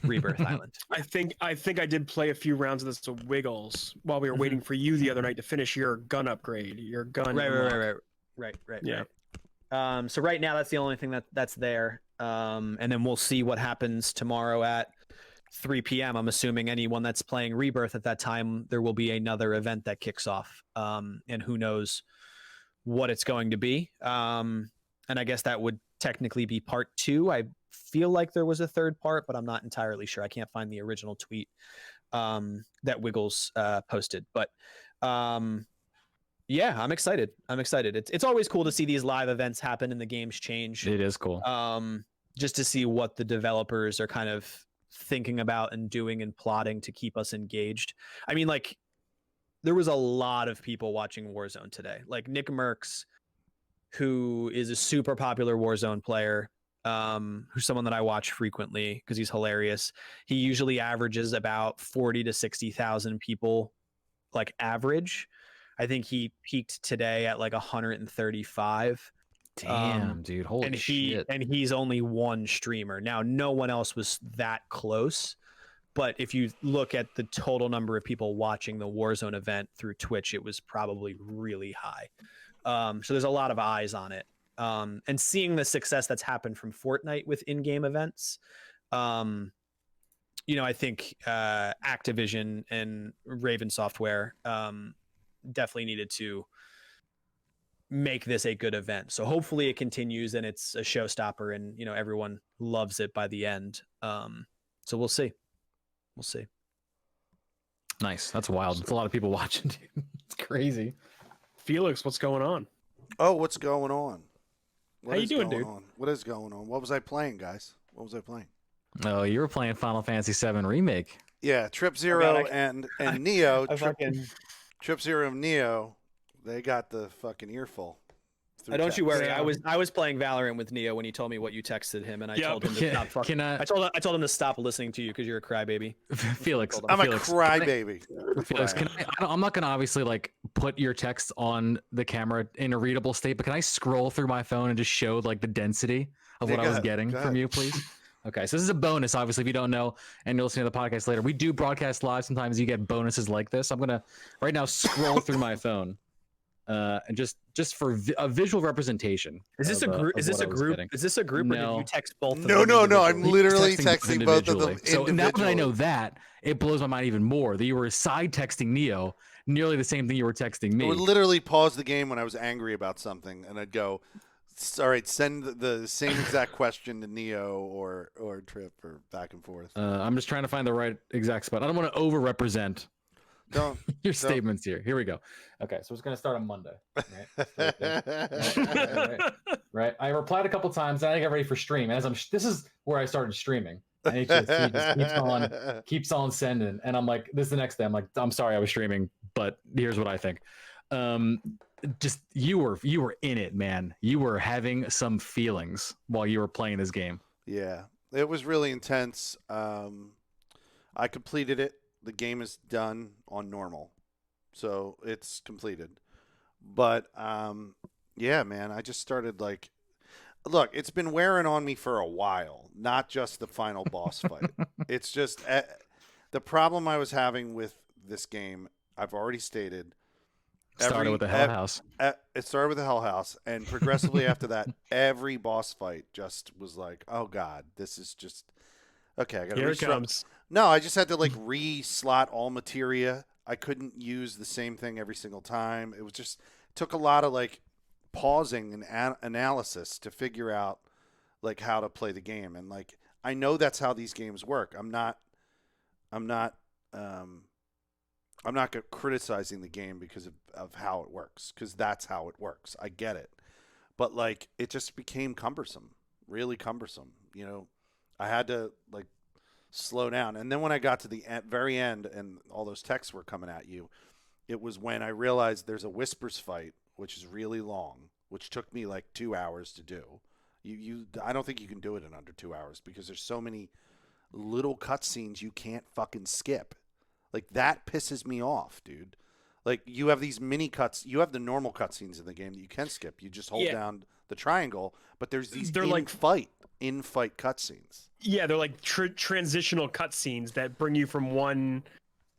S3: Rebirth Island.
S4: I think I did play a few rounds of this with Wiggles while we were waiting for you the other night to finish your gun upgrade. Your gun.
S3: Right.
S4: Yeah.
S3: So right now that's the only thing that's there. And then we'll see what happens tomorrow at 3 p.m. I'm assuming anyone that's playing Rebirth at that time, there will be another event that kicks off. And who knows what it's going to be. And I guess that would technically be part 2. I feel like there was a third part, but I'm not entirely sure. I can't find the original tweet that Wiggles posted. But yeah, I'm excited. It's always cool to see these live events happen and the games change.
S2: It is cool.
S3: just to see what the developers are kind of thinking about and doing and plotting to keep us engaged. I mean, like, there was a lot of people watching Warzone today. Like Nick Merckx, who is a super popular Warzone player, who's someone that I watch frequently because he's hilarious. He usually averages about 40 to 60,000 people, like average. I think he peaked today at like 135.
S2: Damn, dude, holy shit.
S3: And he's only one streamer. Now, no one else was that close. But if you look at the total number of people watching the Warzone event through Twitch, it was probably really high. So there's a lot of eyes on it. And seeing the success that's happened from Fortnite with in-game events, I think Activision and Raven Software definitely needed to make this a good event. So hopefully it continues and it's a showstopper and, everyone loves it by the end. So we'll see. We'll see.
S2: Nice. That's wild. It's a lot of people watching, dude. It's crazy.
S4: Felix, what's going on?
S1: Oh, what's going on?
S4: How you doing, dude?
S1: What is going on? What was I playing, guys? What was I playing?
S2: Oh, you were playing Final Fantasy VII Remake.
S1: Yeah, Trip Zero and Neo. Trip Zero and Neo, they got the fucking earful.
S3: Don't you worry. I was playing Valorant with Neo when he told me what you texted him, and I told him to stop fucking. I told him to stop listening to you because you're a crybaby.
S2: Felix,
S1: I'm a crybaby.
S2: Felix, I'm not gonna obviously like put your text on the camera in a readable state, but can I scroll through my phone and just show like the density of what I was getting from you, please? Okay, so this is a bonus, obviously, if you don't know, and you'll listen to the podcast later. We do broadcast live. Sometimes you get bonuses like this. I'm gonna right now scroll through my phone. And just for a visual representation.
S3: Is this a group? Is this a group? Is this a group?
S2: No.
S3: Or did you text both?
S1: No. I'm literally texting both of them.
S2: So now that I know that, it blows my mind even more that you were side texting Neo, nearly the same thing you were texting me.
S1: I would literally pause the game when I was angry about something, and I'd go, "All right, send the same exact question to Neo or Trip or back and forth."
S2: I'm just trying to find the right exact spot. I don't want to over-represent. Your statements here. Here we go. Okay, so it's going to start on Monday. Right. I replied a couple times. And I got ready for stream. As this is where I started streaming. And he just keeps on sending. And I'm like, this is the next day. I'm like, I'm sorry, I was streaming, but here's what I think. Just you were in it, man. You were having some feelings while you were playing this game.
S1: Yeah, it was really intense. I completed it. The game is done on normal, so it's completed. But yeah, man, I just started like, look, it's been wearing on me for a while, not just the final boss fight. It's just the problem I was having with this game. I've already stated.
S2: It started with the Hell House, and progressively after that, every boss fight just was like, oh god, this is just okay. I got to
S4: Here it comes.
S1: No, I just had to like re-slot all materia. I couldn't use the same thing every single time. It was just took a lot of like pausing and analysis to figure out like how to play the game. And like I know that's how these games work. I'm not criticizing the game because of how it works, because that's how it works. I get it. But like it just became cumbersome, really cumbersome. I had to like slow down. And then when I got to the very end and all those texts were coming at you, it was when I realized there's a Whispers fight, which is really long, which took me like 2 hours to do. I don't think you can do it in under 2 hours because there's so many little cutscenes you can't fucking skip. Like that pisses me off, dude. Like you have these mini cuts, you have the normal cutscenes in the game that you can skip. You just hold down the triangle, but there's these in-fight cutscenes.
S4: Yeah, they're like transitional cutscenes that bring you from one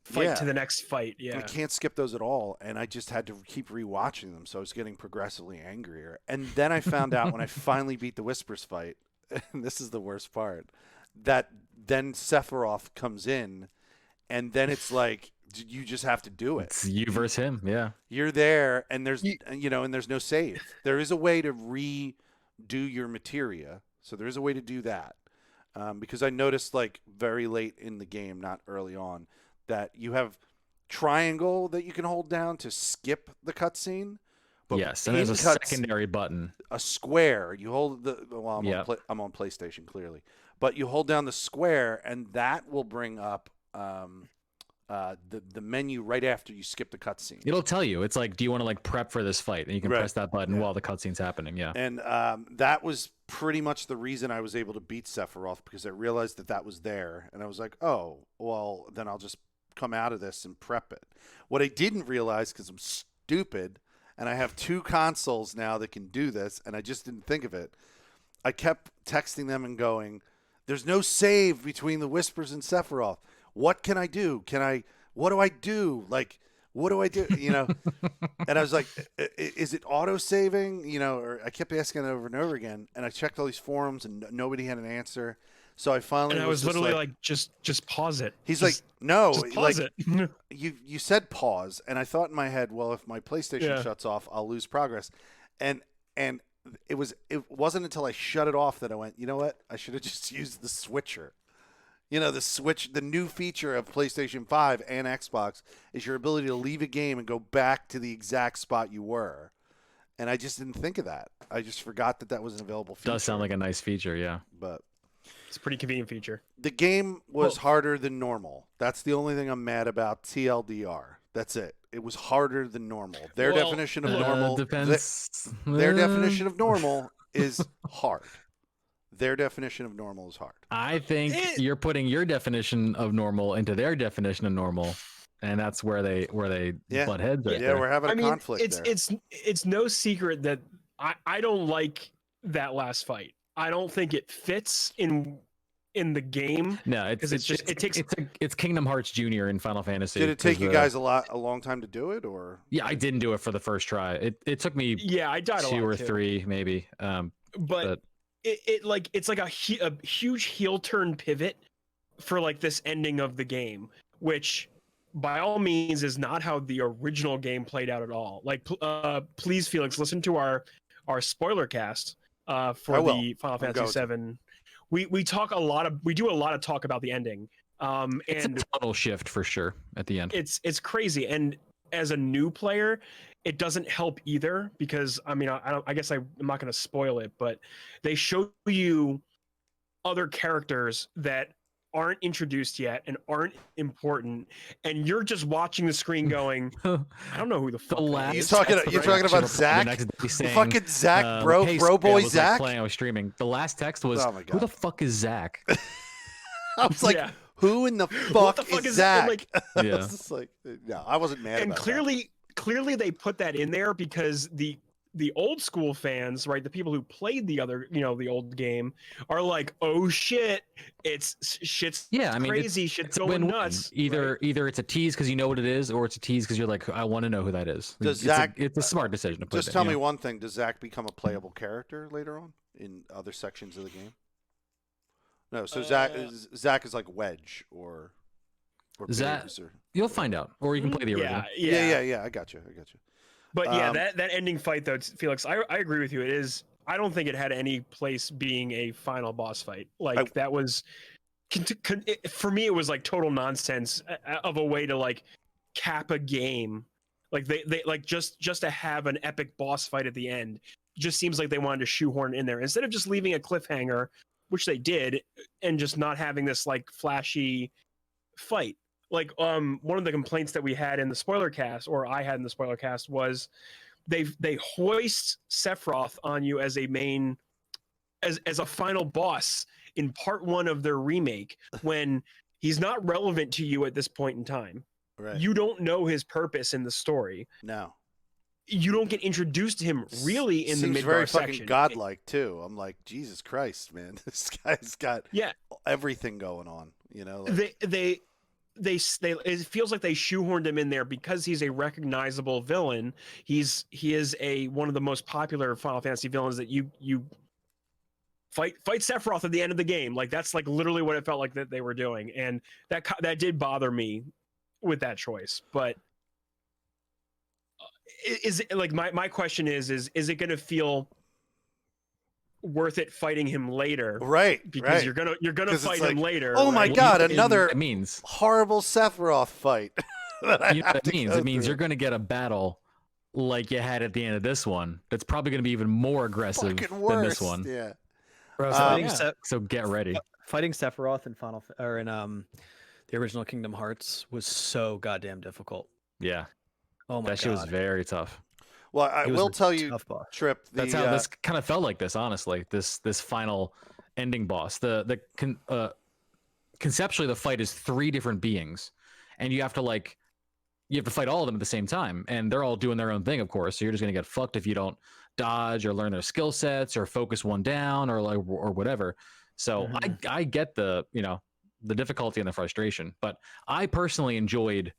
S4: fight to the next fight. Yeah,
S1: I can't skip those at all, and I just had to keep rewatching them, so I was getting progressively angrier. And then I found out when I finally beat the Whispers fight, and this is the worst part, that then Sephiroth comes in, and then it's like you just have to do it.
S2: It's you versus him. Yeah,
S1: you're there, and there's and there's no save. There is a way to redo your materia, so there is a way to do that. Because I noticed like very late in the game, not early on, that you have triangle that you can hold down to skip the cutscene, But
S2: yes, and there's a
S1: in cuts-
S2: secondary button.
S1: a square. You hold well,
S2: Yep.
S1: I'm on PlayStation clearly, but you hold down the square, and that will bring up the menu right after you skip the cutscene.
S2: It'll tell you. It's like, do you want to like prep for this fight? And you can
S1: Right.
S2: press that button
S1: Yeah.
S2: while the cutscene's happening. Yeah.
S1: And that was pretty much the reason I was able to beat Sephiroth, because I realized that that was there, and I was like, oh, well, then I'll just come out of this and prep it. What I didn't realize, because I'm stupid, and I have 2 consoles now that can do this, and I just didn't think of it, I kept texting them and going, there's no save between the Whispers and Sephiroth. What can I do? What do I do? Like, what do I do? You know? And I was like, is it auto-saving? You know, or I kept asking it over and over again, and I checked all these forums, and nobody had an answer. So I finally
S4: And I was
S1: just
S4: literally like, just pause it.
S1: he's
S4: Just-
S1: like, no,
S4: just pause
S1: like,
S4: it.
S1: you said pause, and I thought in my head, well, if my PlayStation
S4: Yeah.
S1: shuts off, I'll lose progress. And it wasn't until I shut it off that I went, you know what? I should have just used the switcher. You know, the new feature of PlayStation 5 and Xbox is your ability to leave a game and go back to the exact spot you were. And I just didn't think of that. I just forgot that was an available feature.
S2: Does sound like a nice feature. Yeah.
S1: But
S4: It's a pretty convenient feature.
S1: the game was
S4: Well-
S1: harder than normal. That's the only thing I'm mad about. TLDR. That's it. It was harder than normal. Their
S4: Well,
S1: definition of normal.
S2: Depends.
S1: Their definition of normal is hard. Their definition of normal is hard.
S2: I think you're putting your definition of normal into their definition of normal, and that's where they
S1: Yeah.
S2: butt heads right
S1: Yeah,
S2: there.
S1: we're having a
S4: I mean,
S1: conflict there.
S4: it's no secret that I don't like that last fight. I don't think it fits in the game.
S2: No, it's
S4: 'Cause it's just- it takes-
S2: it's Kingdom Hearts Junior in Final Fantasy.
S1: Did it take
S2: 'cause,
S1: you guys a long time to do it, or?
S2: Yeah, I didn't do it for the first try. It took me
S4: Yeah, I died a
S2: 2
S4: lot
S2: or
S4: too.
S2: 3 maybe.
S4: But
S2: but-
S4: it's like a huge heel turn pivot for like this ending of the game, which by all means is not how the original game played out at all. Like, please, Felix, listen to our spoiler cast for
S1: I will.
S4: the Final
S1: I'm
S4: Fantasy
S1: going
S4: VII. We talk we do a lot of talk about the ending,
S2: it's
S4: and
S2: a tonal shift for sure at the end.
S4: it's crazy. And as a new player, it doesn't help either, because I mean, I guess I'm not going to spoil it, but they show you other characters that aren't introduced yet and aren't important, and you're just watching the screen going, I don't know who the fuck that
S2: last-
S1: You're
S4: is.
S1: talking
S2: That's the
S1: you're
S2: right
S1: talking about
S2: action
S1: Zach?
S2: the next day saying,
S1: Fucking Zach, bro
S2: hey,
S1: boy
S2: I was, like,
S1: Zach.
S2: playing, I was streaming. The last text was,
S1: Oh my
S2: "Who the
S1: God.
S2: fuck is Zach?"
S1: I was like,
S4: Yeah.
S1: who in the
S4: What
S1: fuck,
S4: the fuck
S1: is
S4: is that?
S1: Zach?
S4: Like-
S1: I
S2: Yeah.
S1: was just like, no, I wasn't mad
S4: And
S1: about
S4: clearly they put that in there because the old school fans, right, the people who played the other, the old game, are like, oh shit, shit's
S2: Yeah, I mean,
S4: crazy, shit's
S2: It's
S4: going
S2: win-win.
S4: nuts.
S2: Either it's a tease because you know what it is, or it's a tease because you're like, I want to know who that is.
S1: Does
S2: It's a-
S1: Zach-
S2: it's a smart decision to
S1: that.
S2: put
S1: Just
S2: it
S1: tell
S2: in,
S1: me
S2: yeah.
S1: one thing. Does Zach become a playable character later on in other sections of the game? No, so Zach is like Wedge or
S2: Zach-
S1: Biggs or
S2: You'll find out, or you can play the original.
S4: Yeah.
S1: I got you.
S4: But yeah,
S1: Um,
S4: that ending fight though, Felix, I agree with you. It is. I don't think it had any place being a final boss fight. Like that was, for me, it was like total nonsense of a way to like cap a game. Like they like just to have an epic boss fight at the end. Just seems like they wanted to shoehorn in there instead of just leaving a cliffhanger, which they did, and just not having this like flashy fight. Like one of the complaints that we had in the spoiler cast, or I had in the spoiler cast, was they hoist Sephiroth on you as a main as a final boss in part 1 of their remake when he's not relevant to you at this point in time.
S1: Right.
S4: You don't know his purpose in the story.
S1: No.
S4: You don't get introduced to him really in the
S1: Seems
S4: Midgar
S1: very
S4: section.
S1: fucking godlike too. I'm like, Jesus Christ, man, this guy's got
S4: Yeah.
S1: everything going on. You know, like,
S4: They it feels like they shoehorned him in there because he's a recognizable villain. He is one of the most popular Final Fantasy villains that you fight Sephiroth at the end of the game. Like that's like literally what it felt like that they were doing, and that did bother me with that choice. But is it like my question is it going to feel worth it fighting him later?
S1: right,
S4: Because
S1: right.
S4: you're gonna
S1: 'Cause it's
S4: fight
S1: like,
S4: him later.
S1: oh my
S4: right?
S1: God,
S2: It-
S1: another
S2: It means
S1: horrible Sephiroth fight. that I
S2: you know
S1: have
S2: what
S1: to
S2: it means.
S1: go
S2: It means
S1: through.
S2: you're going to get a battle like you had at the end of this one. That's probably going to be even more aggressive
S1: Fucking
S2: than this
S1: worse.
S2: one.
S1: Yeah.
S3: Bro,
S2: So, so get ready.
S3: fighting Sephiroth in the original Kingdom Hearts was so goddamn difficult.
S2: Yeah,
S3: Oh my
S2: that shit was
S3: god.
S2: very tough.
S1: Well, I
S3: He was
S1: will
S3: a
S1: tell you,
S3: tough boss.
S1: Trip.
S2: That's how this kind of felt like. This honestly, this final ending boss. Conceptually, the fight is 3 different beings, and you have to fight all of them at the same time, and they're all doing their own thing, of course. So you're just gonna get fucked if you don't dodge or learn their skill sets or focus one down or whatever. So I get the difficulty and the frustration, but I personally enjoyed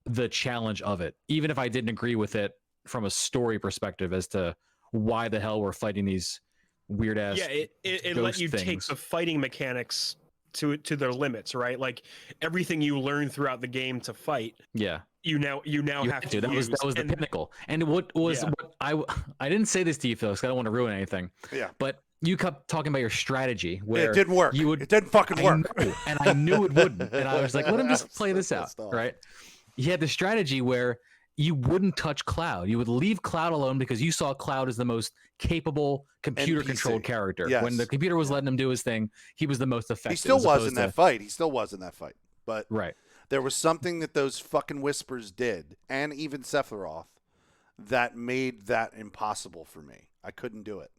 S2: the challenge of it, even if I didn't agree with it from a story perspective as to why the hell we're fighting these weird ass.
S4: Yeah, it let you take the fighting mechanics to their limits, right? Like everything you learn throughout the game to fight.
S2: Yeah.
S4: You now have to.
S2: That was the pinnacle. And what I didn't say this to you, Phil, because I don't want to ruin anything.
S1: Yeah.
S2: But you kept talking about your strategy where
S1: it didn't work. It didn't fucking work.
S2: And I knew it wouldn't. And I was like, let him just play this out, right? He had the strategy where you wouldn't touch Cloud. You would leave Cloud alone because you saw Cloud as the most capable computer-controlled character.
S1: Yes.
S2: When the computer was letting him do his thing, he was the most effective.
S1: He still was in that fight. He still was in that fight. But
S2: right.
S1: There was something that those fucking Whispers did, and even Sephiroth, that made that impossible for me. I couldn't do it.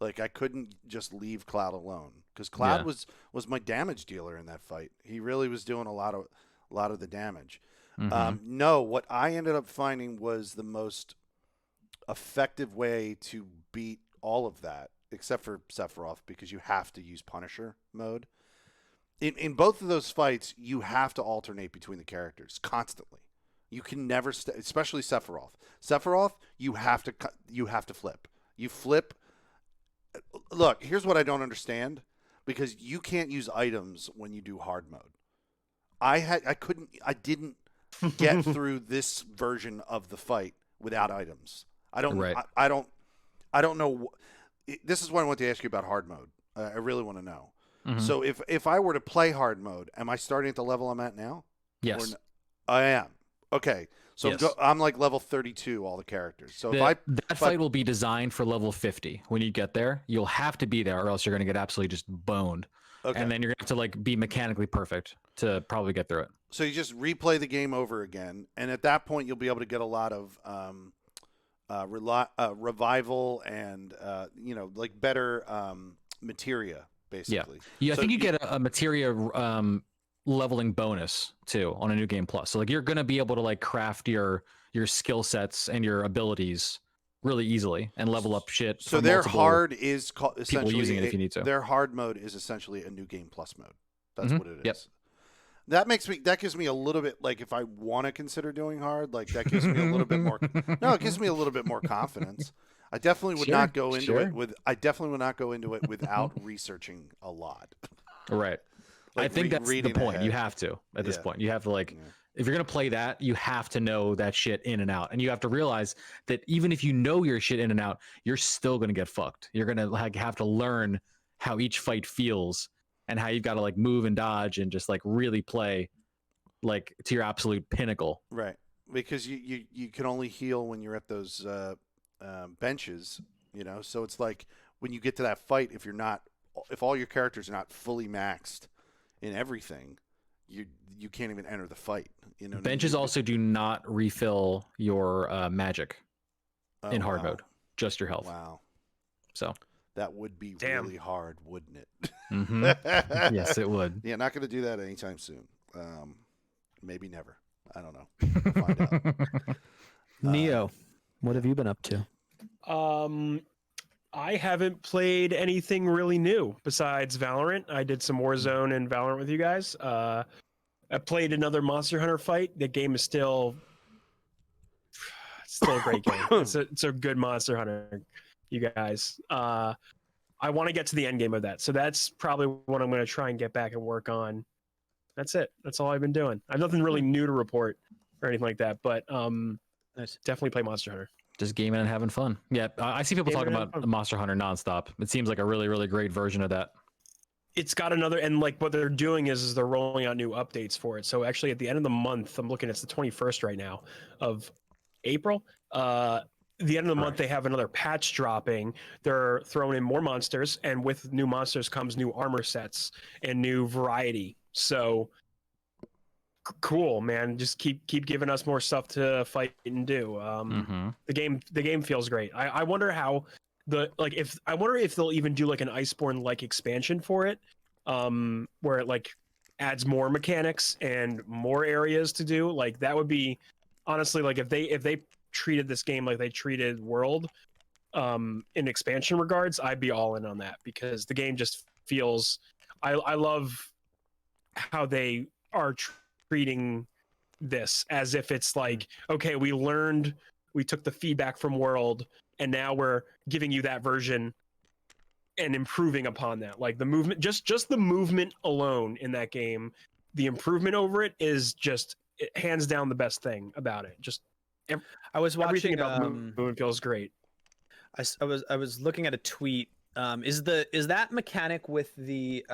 S1: Like, I couldn't just leave Cloud alone because Cloud was my damage dealer in that fight. He really was doing a lot of the damage. No, what I ended up finding was the most effective way to beat all of that, except for Sephiroth, because you have to use Punisher mode. In both of those fights, you have to alternate between the characters constantly. You can never, especially Sephiroth. Sephiroth, you have to flip. You flip. Look, here's what I don't understand, because you can't use items when you do hard mode. I didn't get through this version of the fight without items. I don't know. This is what I want to ask you about hard mode. I really want to know. So if I were to play hard mode, am I starting at the level I'm at now?
S2: Yes.
S1: I am. Okay. So
S2: yes.
S1: I'm like level 32, all the characters. So
S2: that fight will be designed for level 50. When you get there, you'll have to be there or else you're going to get absolutely just boned. Okay. And then you're going to have to like be mechanically perfect to probably get through it.
S1: So you just replay the game over again. And at that point, you'll be able to get a lot of revival and, like better materia. Basically.
S2: Yeah. I think you get a materia leveling bonus too on a new game plus. So like you're gonna be able to like craft your skill sets and your abilities really easily and level up shit.
S1: So their hard is essentially
S2: using it if you need to.
S1: Their hard mode is essentially a new game plus mode. That's what it is.
S2: Yep.
S1: That gives me a little bit, like, if I want to consider doing hard, like that gives me a little bit more. No, it gives me a little bit more confidence. I definitely would not go into it with. I definitely would not go into it without researching a lot.
S2: Right. Like I think that's the point. Ahead. You have to at this point. You have to like, if you're gonna play that, you have to know that shit in and out, and you have to realize that even if you know your shit in and out, you're still gonna get fucked. You're gonna like have to learn how each fight feels and how you've got to like move and dodge and just like really play like to your absolute pinnacle.
S1: Right. Because you can only heal when you're at those benches, so it's like when you get to that fight, if all your characters are not fully maxed in everything, you can't even enter the fight.
S2: Benches also do not refill your magic in hard mode, just your health.
S1: Wow.
S2: So
S1: that would be really hard, wouldn't it?
S2: Yes, it would.
S1: Yeah, not going to do that anytime soon. Maybe never. I don't know. We'll find out.
S3: Neo, what have you been up to?
S4: I haven't played anything really new besides Valorant. I did some Warzone and Valorant with you guys. I played another Monster Hunter fight. The game is still a great game. It's a good Monster Hunter, you guys. I want to get to the end game of that. So that's probably what I'm going to try and get back and work on. That's it. That's all I've been doing. I have nothing really new to report or anything like that, but definitely play Monster Hunter.
S2: Just gaming and having fun. Yeah, I see people talking about Monster Hunter nonstop. It seems like a really, really great version of that.
S4: It's got another, and like what they're doing is they're rolling out new updates for it. So actually at the end of the month, I'm looking, it's the 21st right now of April. the end of the month they have another patch dropping. They're throwing in more monsters, and with new monsters comes new armor sets and new variety. So cool, man. Just keep giving us more stuff to fight and do. The game feels great. I wonder how I wonder if they'll even do like an Iceborne like expansion for it, where it like adds more mechanics and more areas to do. Like that would be honestly like if they treated this game like they treated World in expansion regards, I'd be all in on that, because the game just feels I love how they are treating this as if it's like, okay, we took the feedback from World and now we're giving you that version and improving upon that. Like the movement, just the movement alone in that game, the improvement over it is just hands down the best thing about it. Just
S3: I was watching
S4: everything about movement feels great.
S3: I was looking at a tweet. Is that mechanic with the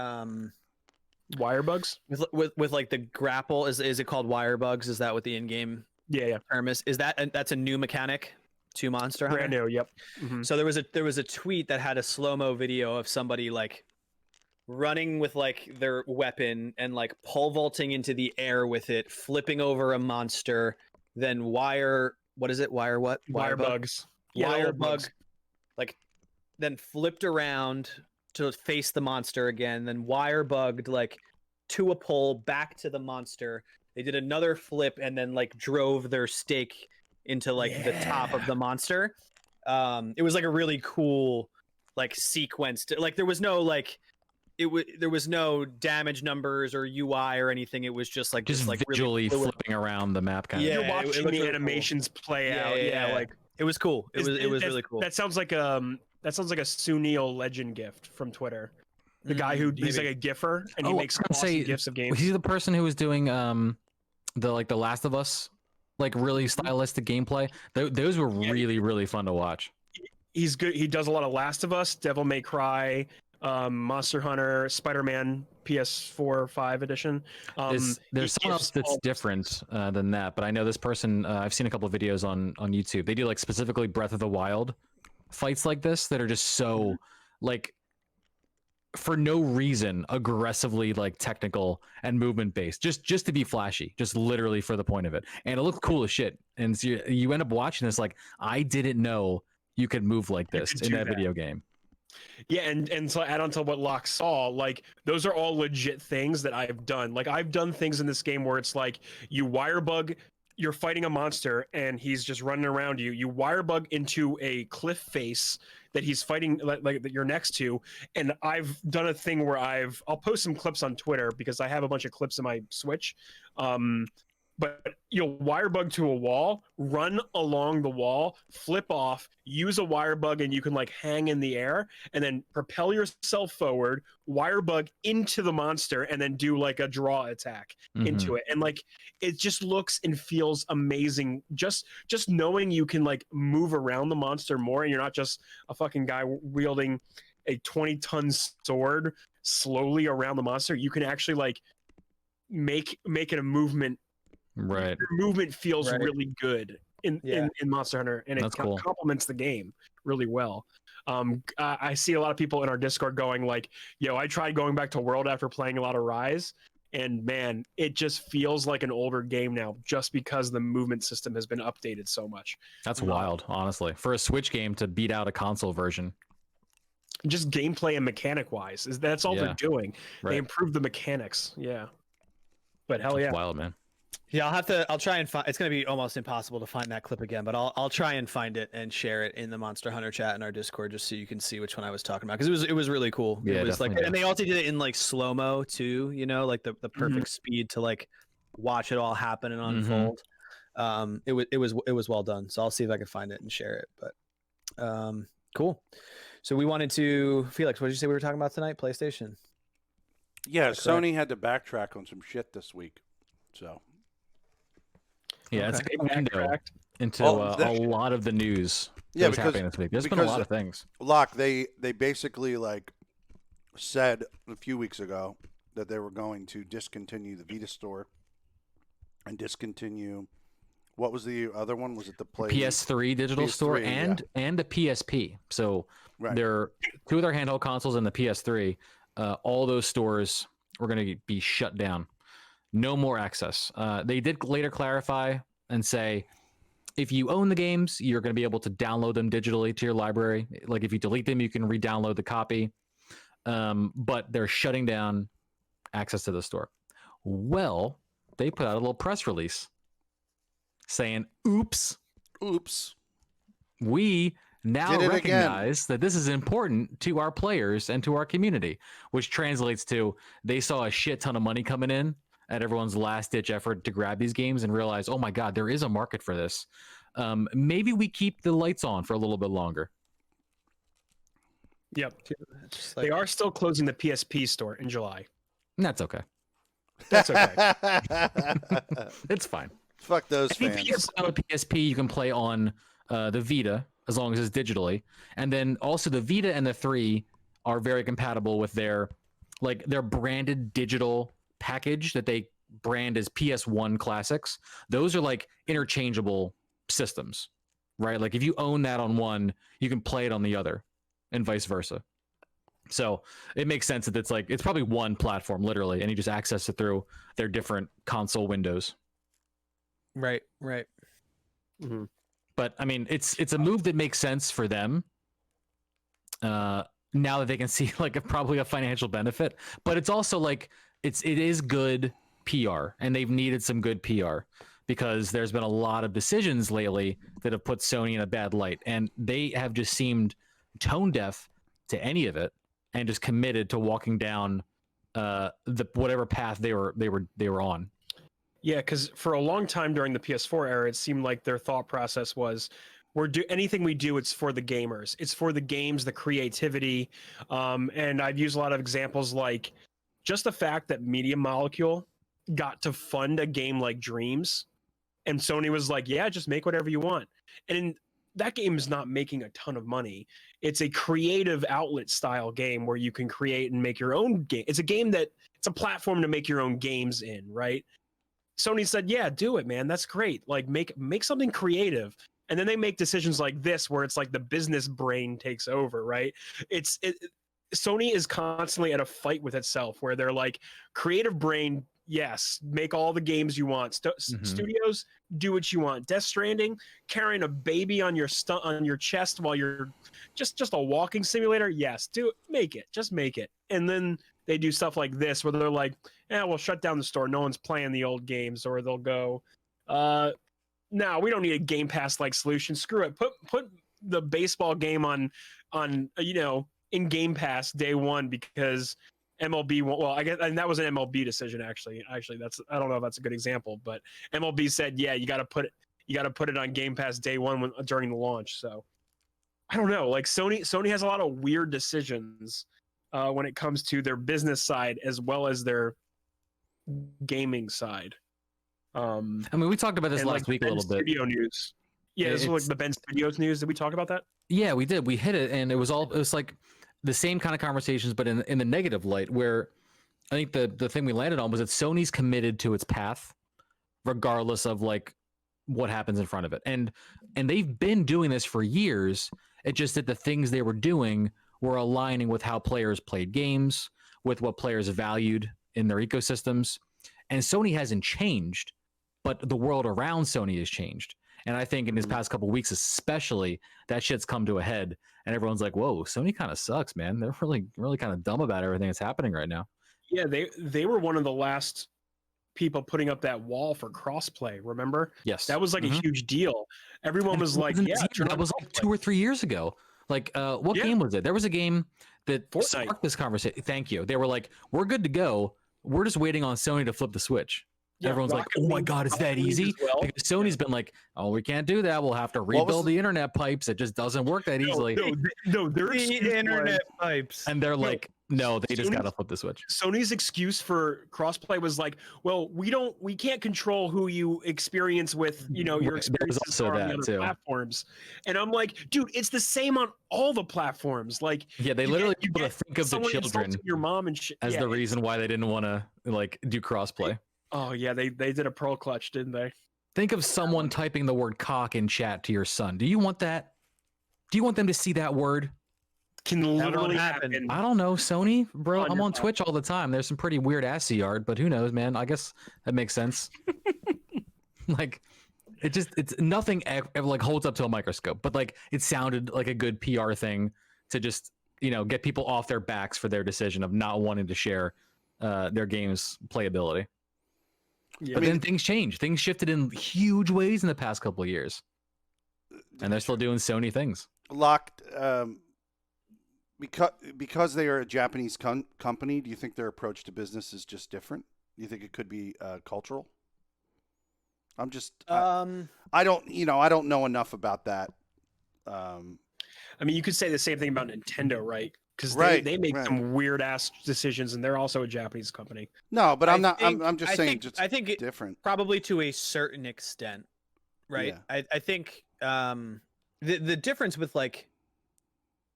S4: wire bugs
S3: with like the grapple, is it called wire bugs? Is that what the in-game term is? Is that's a new mechanic to Monster Hunter?
S4: Brand new, yep.
S3: So there was a tweet that had a slow-mo video of somebody like running with like their weapon and like pole vaulting into the air with it, flipping over a monster, then wire
S4: bugs.
S3: Wire bug, like then flipped around to face the monster again, then wire bugged like to a pole back to the monster. They did another flip and then like drove their stake into like the top of the monster. It was like a really cool like sequence to, like there was no like there was no damage numbers or UI or anything. It was just like
S2: visually
S3: really
S2: flipping around the map kind of.
S4: You're watching the animations play out. Yeah, like
S3: it was cool. It was really cool.
S4: That sounds like a Sunil legend gift from Twitter. The guy who he's like a giffer and he makes awesome gifs of games.
S2: Was he the person who was doing the Last of Us, like really stylistic gameplay? Those were really fun to watch.
S4: He's good. He does a lot of Last of Us, Devil May Cry, Monster Hunter, Spider-Man PS4 5 edition.
S2: There's something else that's different than that, but I know this person. I've seen a couple of videos on YouTube. They do like specifically Breath of the Wild fights like this that are just so like for no reason aggressively like technical and movement based, just to be flashy, just literally for the point of it, and it looked cool as shit. And so you end up watching this like, I didn't know you could move like this in that video game.
S4: Yeah, and so add on to what Locke saw, like those are all legit things that I've done. Like I've done things in this game where it's like you wire bug, you're fighting a monster and he's just running around you. You wire bug into a cliff face that he's fighting, like that you're next to. And I've done a thing where I'll post some clips on Twitter because I have a bunch of clips in my Switch. But you'll wire bug to a wall, run along the wall, flip off, use a wire bug, and you can like hang in the air and then propel yourself forward, wire bug into the monster, and then do like a draw attack into it. And like it just looks and feels amazing. Just knowing you can like move around the monster more, and you're not just a fucking guy wielding a 20-ton sword slowly around the monster. You can actually like make it a movement.
S2: Right.
S4: Your movement feels really good in Monster Hunter, and it complements the game really well. I see a lot of people in our Discord going like, yo, I tried going back to World after playing a lot of Rise, and man, it just feels like an older game now just because the movement system has been updated so much.
S2: That's wild, honestly. For a Switch game to beat out a console version.
S4: Just gameplay and mechanic wise, that's all they're doing.
S2: Right.
S4: They improved the mechanics. Yeah. But hell
S2: That's
S4: yeah.
S2: wild, man.
S3: Yeah, I'll try and find. It's gonna be almost impossible to find that clip again, but I'll try and find it and share it in the Monster Hunter chat in our Discord, just so you can see which one I was talking about, because it was really cool.
S2: Yeah,
S3: it was like,
S2: yeah.
S3: and they also did it in like slow mo too. You know, like the perfect speed to like watch it all happen and unfold. It was well done. So I'll see if I can find it and share it. But cool. So we wanted to, Felix, what did you say we were talking about tonight? PlayStation.
S1: Yeah, Sony had to backtrack on some shit this week, so.
S2: Yeah, it's a good window into a lot of the news that was happening this week. There's been a lot of things.
S1: Locke, they basically like said a few weeks ago that they were going to discontinue the Vita store and discontinue What was the other one? Was it the Play?
S2: PS3 digital store
S1: PS3,
S2: and the PSP. So
S1: Right.
S2: they're two of their handheld consoles and the PS3. All those stores were going to be shut down. No more access. They did later clarify and say, if you own the games, you're going to be able to download them digitally to your library. Like if you delete them, you can re-download the copy. But they're shutting down access to the store. Well, they put out a little press release saying, oops, we now
S1: Did it
S2: recognize that this is important to our players and to our community, which translates to they saw a shit ton of money coming in at everyone's last ditch effort to grab these games and realize, oh my God, there is a market for this. Maybe we keep the lights on for a little bit longer.
S4: Yep.
S3: It's like,
S4: They are still closing the PSP store in July.
S2: And that's okay.
S4: That's okay.
S2: It's fine.
S1: Fuck those
S2: I think
S1: fans.
S2: on the PSP you can play on the Vita as long as it's digitally, and then also the Vita and the 3 are very compatible with their branded digital package that they brand as PS1 classics. Those are like interchangeable systems, right? Like if you own that on one, you can play it on the other, and vice versa. So it makes sense that it's probably one platform literally, and you just access it through their different console windows.
S3: right.
S4: Mhm.
S2: But I mean, it's a move that makes sense for them. Now that they can see probably a financial benefit, but it's also like it is good PR, and they've needed some good PR because there's been a lot of decisions lately that have put Sony in a bad light, and they have just seemed tone deaf to any of it and just committed to walking down the whatever path they were on.
S4: Yeah, because for a long time during the PS4 era, it seemed like their thought process was, anything we do, it's for the gamers, it's for the games, the creativity, and I've used a lot of examples like just the fact that Media Molecule got to fund a game like Dreams, and Sony was like, "Yeah, just make whatever you want," and that game is not making a ton of money. It's a creative outlet style game where you can create and make your own game. It's a platform to make your own games in, right? Sony said, "Yeah, do it, man. That's great. Like make something creative." And then they make decisions like this where it's like the business brain takes over, right? Sony is constantly at a fight with itself where they're like, creative brain, yes, make all the games you want. Studios, do what you want. Death Stranding, carrying a baby on your chest while you're just a walking simulator, yes, just make it. And then they do stuff like this where they're like, we'll shut down the store. No one's playing the old games. Or they'll go, no, we don't need a Game Pass like solution. Screw it. Put the baseball game on in Game Pass day one because MLB won't. Well, I guess, and that was an MLB decision actually. Actually, I don't know if that's a good example, but MLB said, yeah, you got to put it on Game Pass day one during the launch. So I don't know. Like Sony has a lot of weird decisions when it comes to their business side as well as their gaming side.
S2: I mean, we talked about this last week a little bit.
S4: Studio news. Yeah, this was like the Ben Studios news. Did we talk about that?
S2: Yeah, we did. We hit it, and it was like the same kind of conversations, but in the negative light, where I think the thing we landed on was that Sony's committed to its path, regardless of like what happens in front of it. And they've been doing this for years. It just that the things they were doing were aligning with how players played games, with what players valued in their ecosystems. And Sony hasn't changed, but the world around Sony has changed. And I think in these past couple of weeks, especially, that shit's come to a head, and everyone's like, "Whoa, Sony kind of sucks, man. They're really, really kind of dumb about everything that's happening right now."
S4: Yeah, they were one of the last people putting up that wall for crossplay. Remember?
S2: Yes,
S4: that was like a huge deal. Everyone was like, "Yeah,
S2: that was like 2 or 3 years ago." Like, what game was it? There was a game that sparked this conversation. Thank you. They were like, "We're good to go. We're just waiting on Sony to flip the switch." Yeah, everyone's like, "Oh my God, it's that easy?" Well. Because Sony's been like, "Oh, we can't do that. We'll have to rebuild the internet pipes. It just doesn't work that easily."
S4: No, they're
S3: the internet pipes.
S2: And they're like, "No, they just got to flip the switch."
S4: Sony's excuse for crossplay was like, "Well, we can't control who you experience with, your experiences on the other platforms." And I'm like, dude, it's the same on all the platforms. Like,
S2: yeah, they literally people to think of the children,
S4: your mom and shit,
S2: as the reason why they didn't want to like do crossplay.
S4: Oh yeah, they did a pearl clutch, didn't they?
S2: Think of someone typing the word cock in chat to your son. Do you want that? Do you want them to see that word?
S4: Can
S3: That won't
S4: literally
S3: happen.
S4: happen.
S2: I don't know, Sony, bro. I'm on
S4: 100%.
S2: Twitch all the time. There's some pretty weird assy art, but who knows, man? I guess that makes sense. Like, it's nothing ever like holds up to a microscope, but like it sounded like a good PR thing to just get people off their backs for their decision of not wanting to share their game's playability.
S4: Yeah.
S2: But then things changed. Things shifted in huge ways in the past couple of years, and they're still doing Sony things.
S1: Locked. Because they are a Japanese company, do you think their approach to business is just different? Do you think it could be cultural? I'm just. I don't know enough about that.
S4: I mean, you could say the same thing about Nintendo, right? Because they make
S1: right.
S4: some weird ass decisions, and they're also a Japanese company.
S1: No, but I'm just
S3: I
S1: saying.
S3: think,
S1: Just
S3: I think it,
S1: different.
S3: probably to a certain extent, right?
S1: Yeah.
S3: I think the difference with like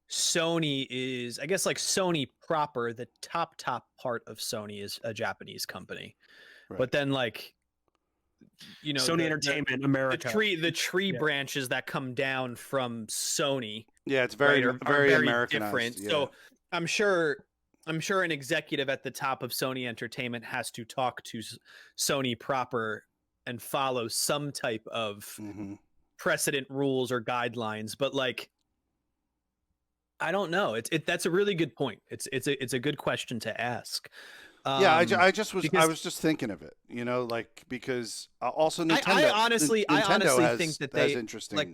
S3: Sony is, I guess, like Sony proper, the top part of Sony is a Japanese company,
S1: Right.
S3: but then like
S4: Sony Entertainment America,
S3: the tree branches that come down from Sony,
S1: Yeah, it's very
S3: are
S1: very Americanized.
S3: different.
S1: Yeah.
S3: So I'm sure an executive at the top of Sony Entertainment has to talk to Sony proper and follow some type of precedent rules or guidelines, but like I don't know. That's a really good point. It's a good question to ask.
S1: Yeah, I was just thinking of it, like because also Nintendo.
S3: I honestly
S1: has,
S3: think that
S1: has
S3: they
S1: interesting.
S3: like.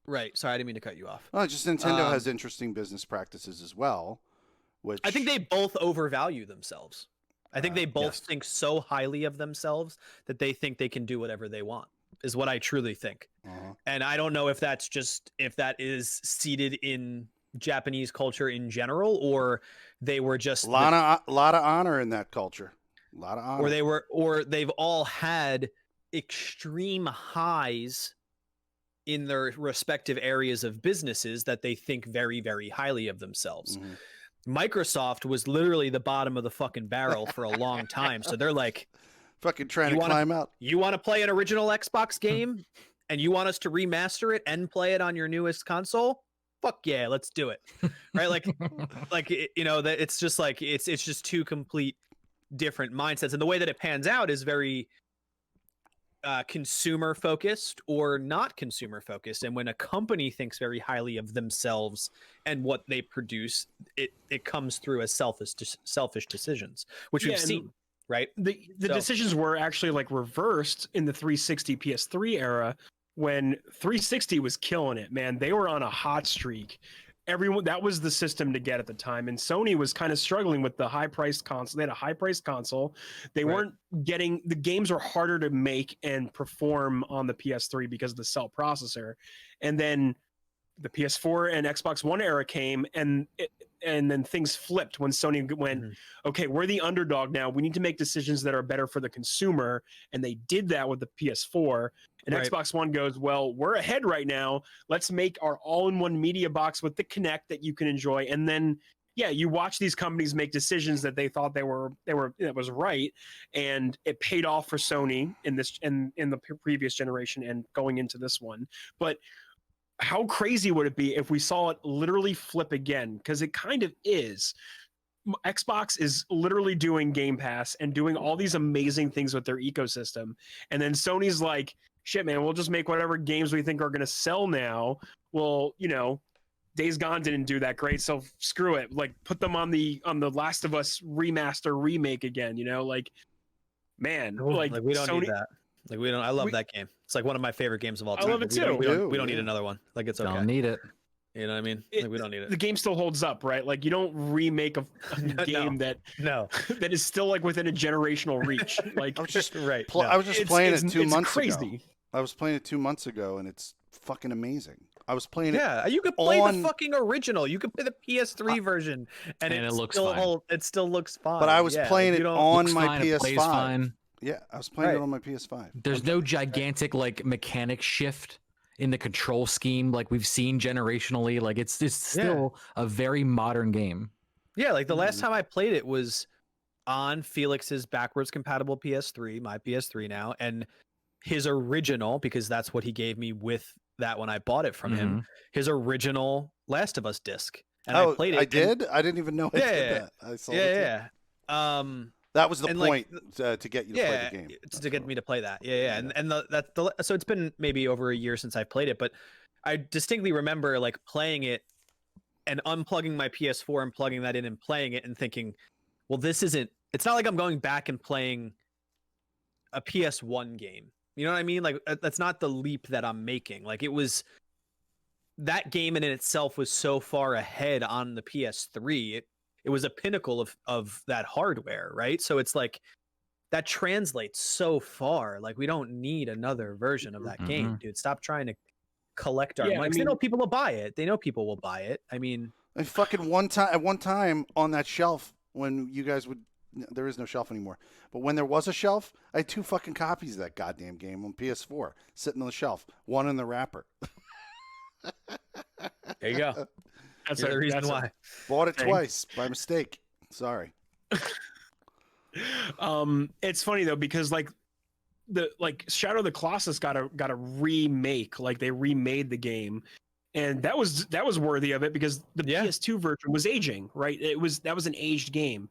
S3: Right. Sorry, I didn't mean to cut you off.
S1: Well, just Nintendo has interesting business practices as well, which
S3: I think they both overvalue themselves. I think they both think so highly of themselves that they think they can do whatever they want. Is what I truly think. And I don't know if that is seated in Japanese culture in general, or they were just
S1: a lot of honor in that culture. A lot of honor.
S3: Or they've all had extreme highs in their respective areas of businesses that they think very, very highly of themselves. Microsoft was literally the bottom of the fucking barrel for a long time. So they're like,
S1: fucking trying to climb out.
S3: You want to play an original Xbox game and you want us to remaster it and play it on your newest console? Fuck yeah, let's do it. Right? Like that it's just like it's just two complete different mindsets. And the way that it pans out is very consumer focused or not consumer focused. And when a company thinks very highly of themselves and what they produce, it comes through as selfish decisions, which we've seen. Right.
S4: The decisions were actually like reversed in the 360 PS3 era when 360 was killing it, man. They were on a hot streak. Everyone, that was the system to get at the time. And Sony was kind of struggling with the high-priced console. They had a high-priced console. They weren't getting, the games are harder to make and perform on the PS3 because of the cell processor. And then the PS4 and Xbox One era came, and then things flipped when Sony went, okay, we're the underdog now. We need to make decisions that are better for the consumer. And they did that with the PS4. And Xbox One goes, well, we're ahead right now. Let's make our all-in-one media box with the Kinect that you can enjoy. And then, yeah, you watch these companies make decisions that they thought it was right, and it paid off for Sony in the previous generation and going into this one. But how crazy would it be if we saw it literally flip again? Because it kind of is. Xbox is literally doing Game Pass and doing all these amazing things with their ecosystem. And then Sony's like, shit, man, we'll just make whatever games we think are going to sell now. Well, Days Gone didn't do that great, so screw it. Like, put them on the Last of Us remaster remake again, like, man. Like
S3: we don't
S4: Sony,
S3: need that. Like, we don't. I love that game. It's like one of my favorite games of all time.
S4: I love it too.
S3: We don't need another one. Like, it's okay.
S2: Don't need it.
S3: You know what I mean? Like, we don't need it.
S4: The game still holds up, right? Like, you don't remake a game that is still like within a generational reach. Like,
S1: I was just
S3: right.
S1: I was just playing it 2 months
S4: crazy.
S1: ago. I was playing it 2 months ago, and it's fucking amazing. I was playing it.
S3: Yeah, you could play the fucking original. You could play the PS3 version, and it looks fine. It still looks fine.
S1: But I was playing it on my PS5.
S2: It plays fine.
S1: Yeah, I was playing it on my PS5.
S2: There's no gigantic like mechanic shift in the control scheme like we've seen generationally. Like it's still a very modern game.
S3: Yeah, like the last time I played it was on Felix's backwards compatible PS3, my PS3 now, and his original, because that's what he gave me with that when I bought it from him, his original Last of Us disc. And I played it.
S1: I did? I didn't even know I did that. I saw it too.
S3: Yeah.
S1: That was the
S3: and
S1: point to get you to play the game.
S3: To get me to play that. Yeah. And so it's been maybe over a year since I played it, but I distinctly remember like playing it and unplugging my PS4 and plugging that in and playing it and thinking, well, it's not like I'm going back and playing a PS1 game. You know what I mean? Like that's not the leap that I'm making. Like that game in itself was so far ahead on the PS3. It was a pinnacle of that hardware, right? So it's like that translates so far. Like we don't need another version of that game, dude. Stop trying to collect our money. They know people will buy it. I mean,
S1: fucking one time on that shelf when you guys would. There is no shelf anymore. But when there was a shelf, I had 2 fucking copies of that goddamn game on PS4 sitting on the shelf. One in the wrapper.
S3: There you go. That's the reason why.
S1: Bought it twice by mistake. Sorry.
S4: It's funny though because like Shadow of the Colossus got a remake. Like they remade the game, and that was worthy of it because the PS2 version was aging. Right, that was an aged game.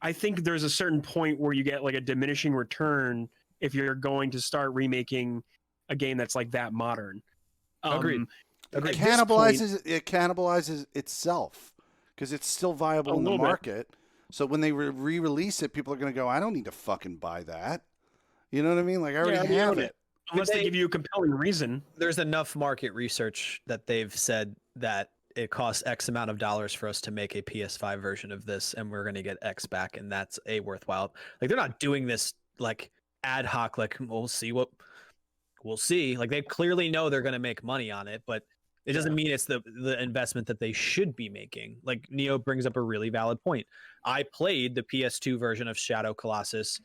S4: I think there's a certain point where you get like a diminishing return if you're going to start remaking a game that's like that modern.
S3: Agreed.
S1: It cannibalizes itself because it's still viable in the market. So when they re-release it, people are going to go, I don't need to fucking buy that. You know what I mean? Like I already have it.
S4: Unless they give you a compelling reason.
S3: There's enough market research that they've said that it costs X amount of dollars for us to make a PS5 version of this, and we're going to get X back, and that's a worthwhile. Like they're not doing this like ad hoc. Like we'll see. Like they clearly know they're going to make money on it, but it doesn't mean it's the investment that they should be making. Like Neo brings up a really valid point. I played the PS2 version of Shadow Colossus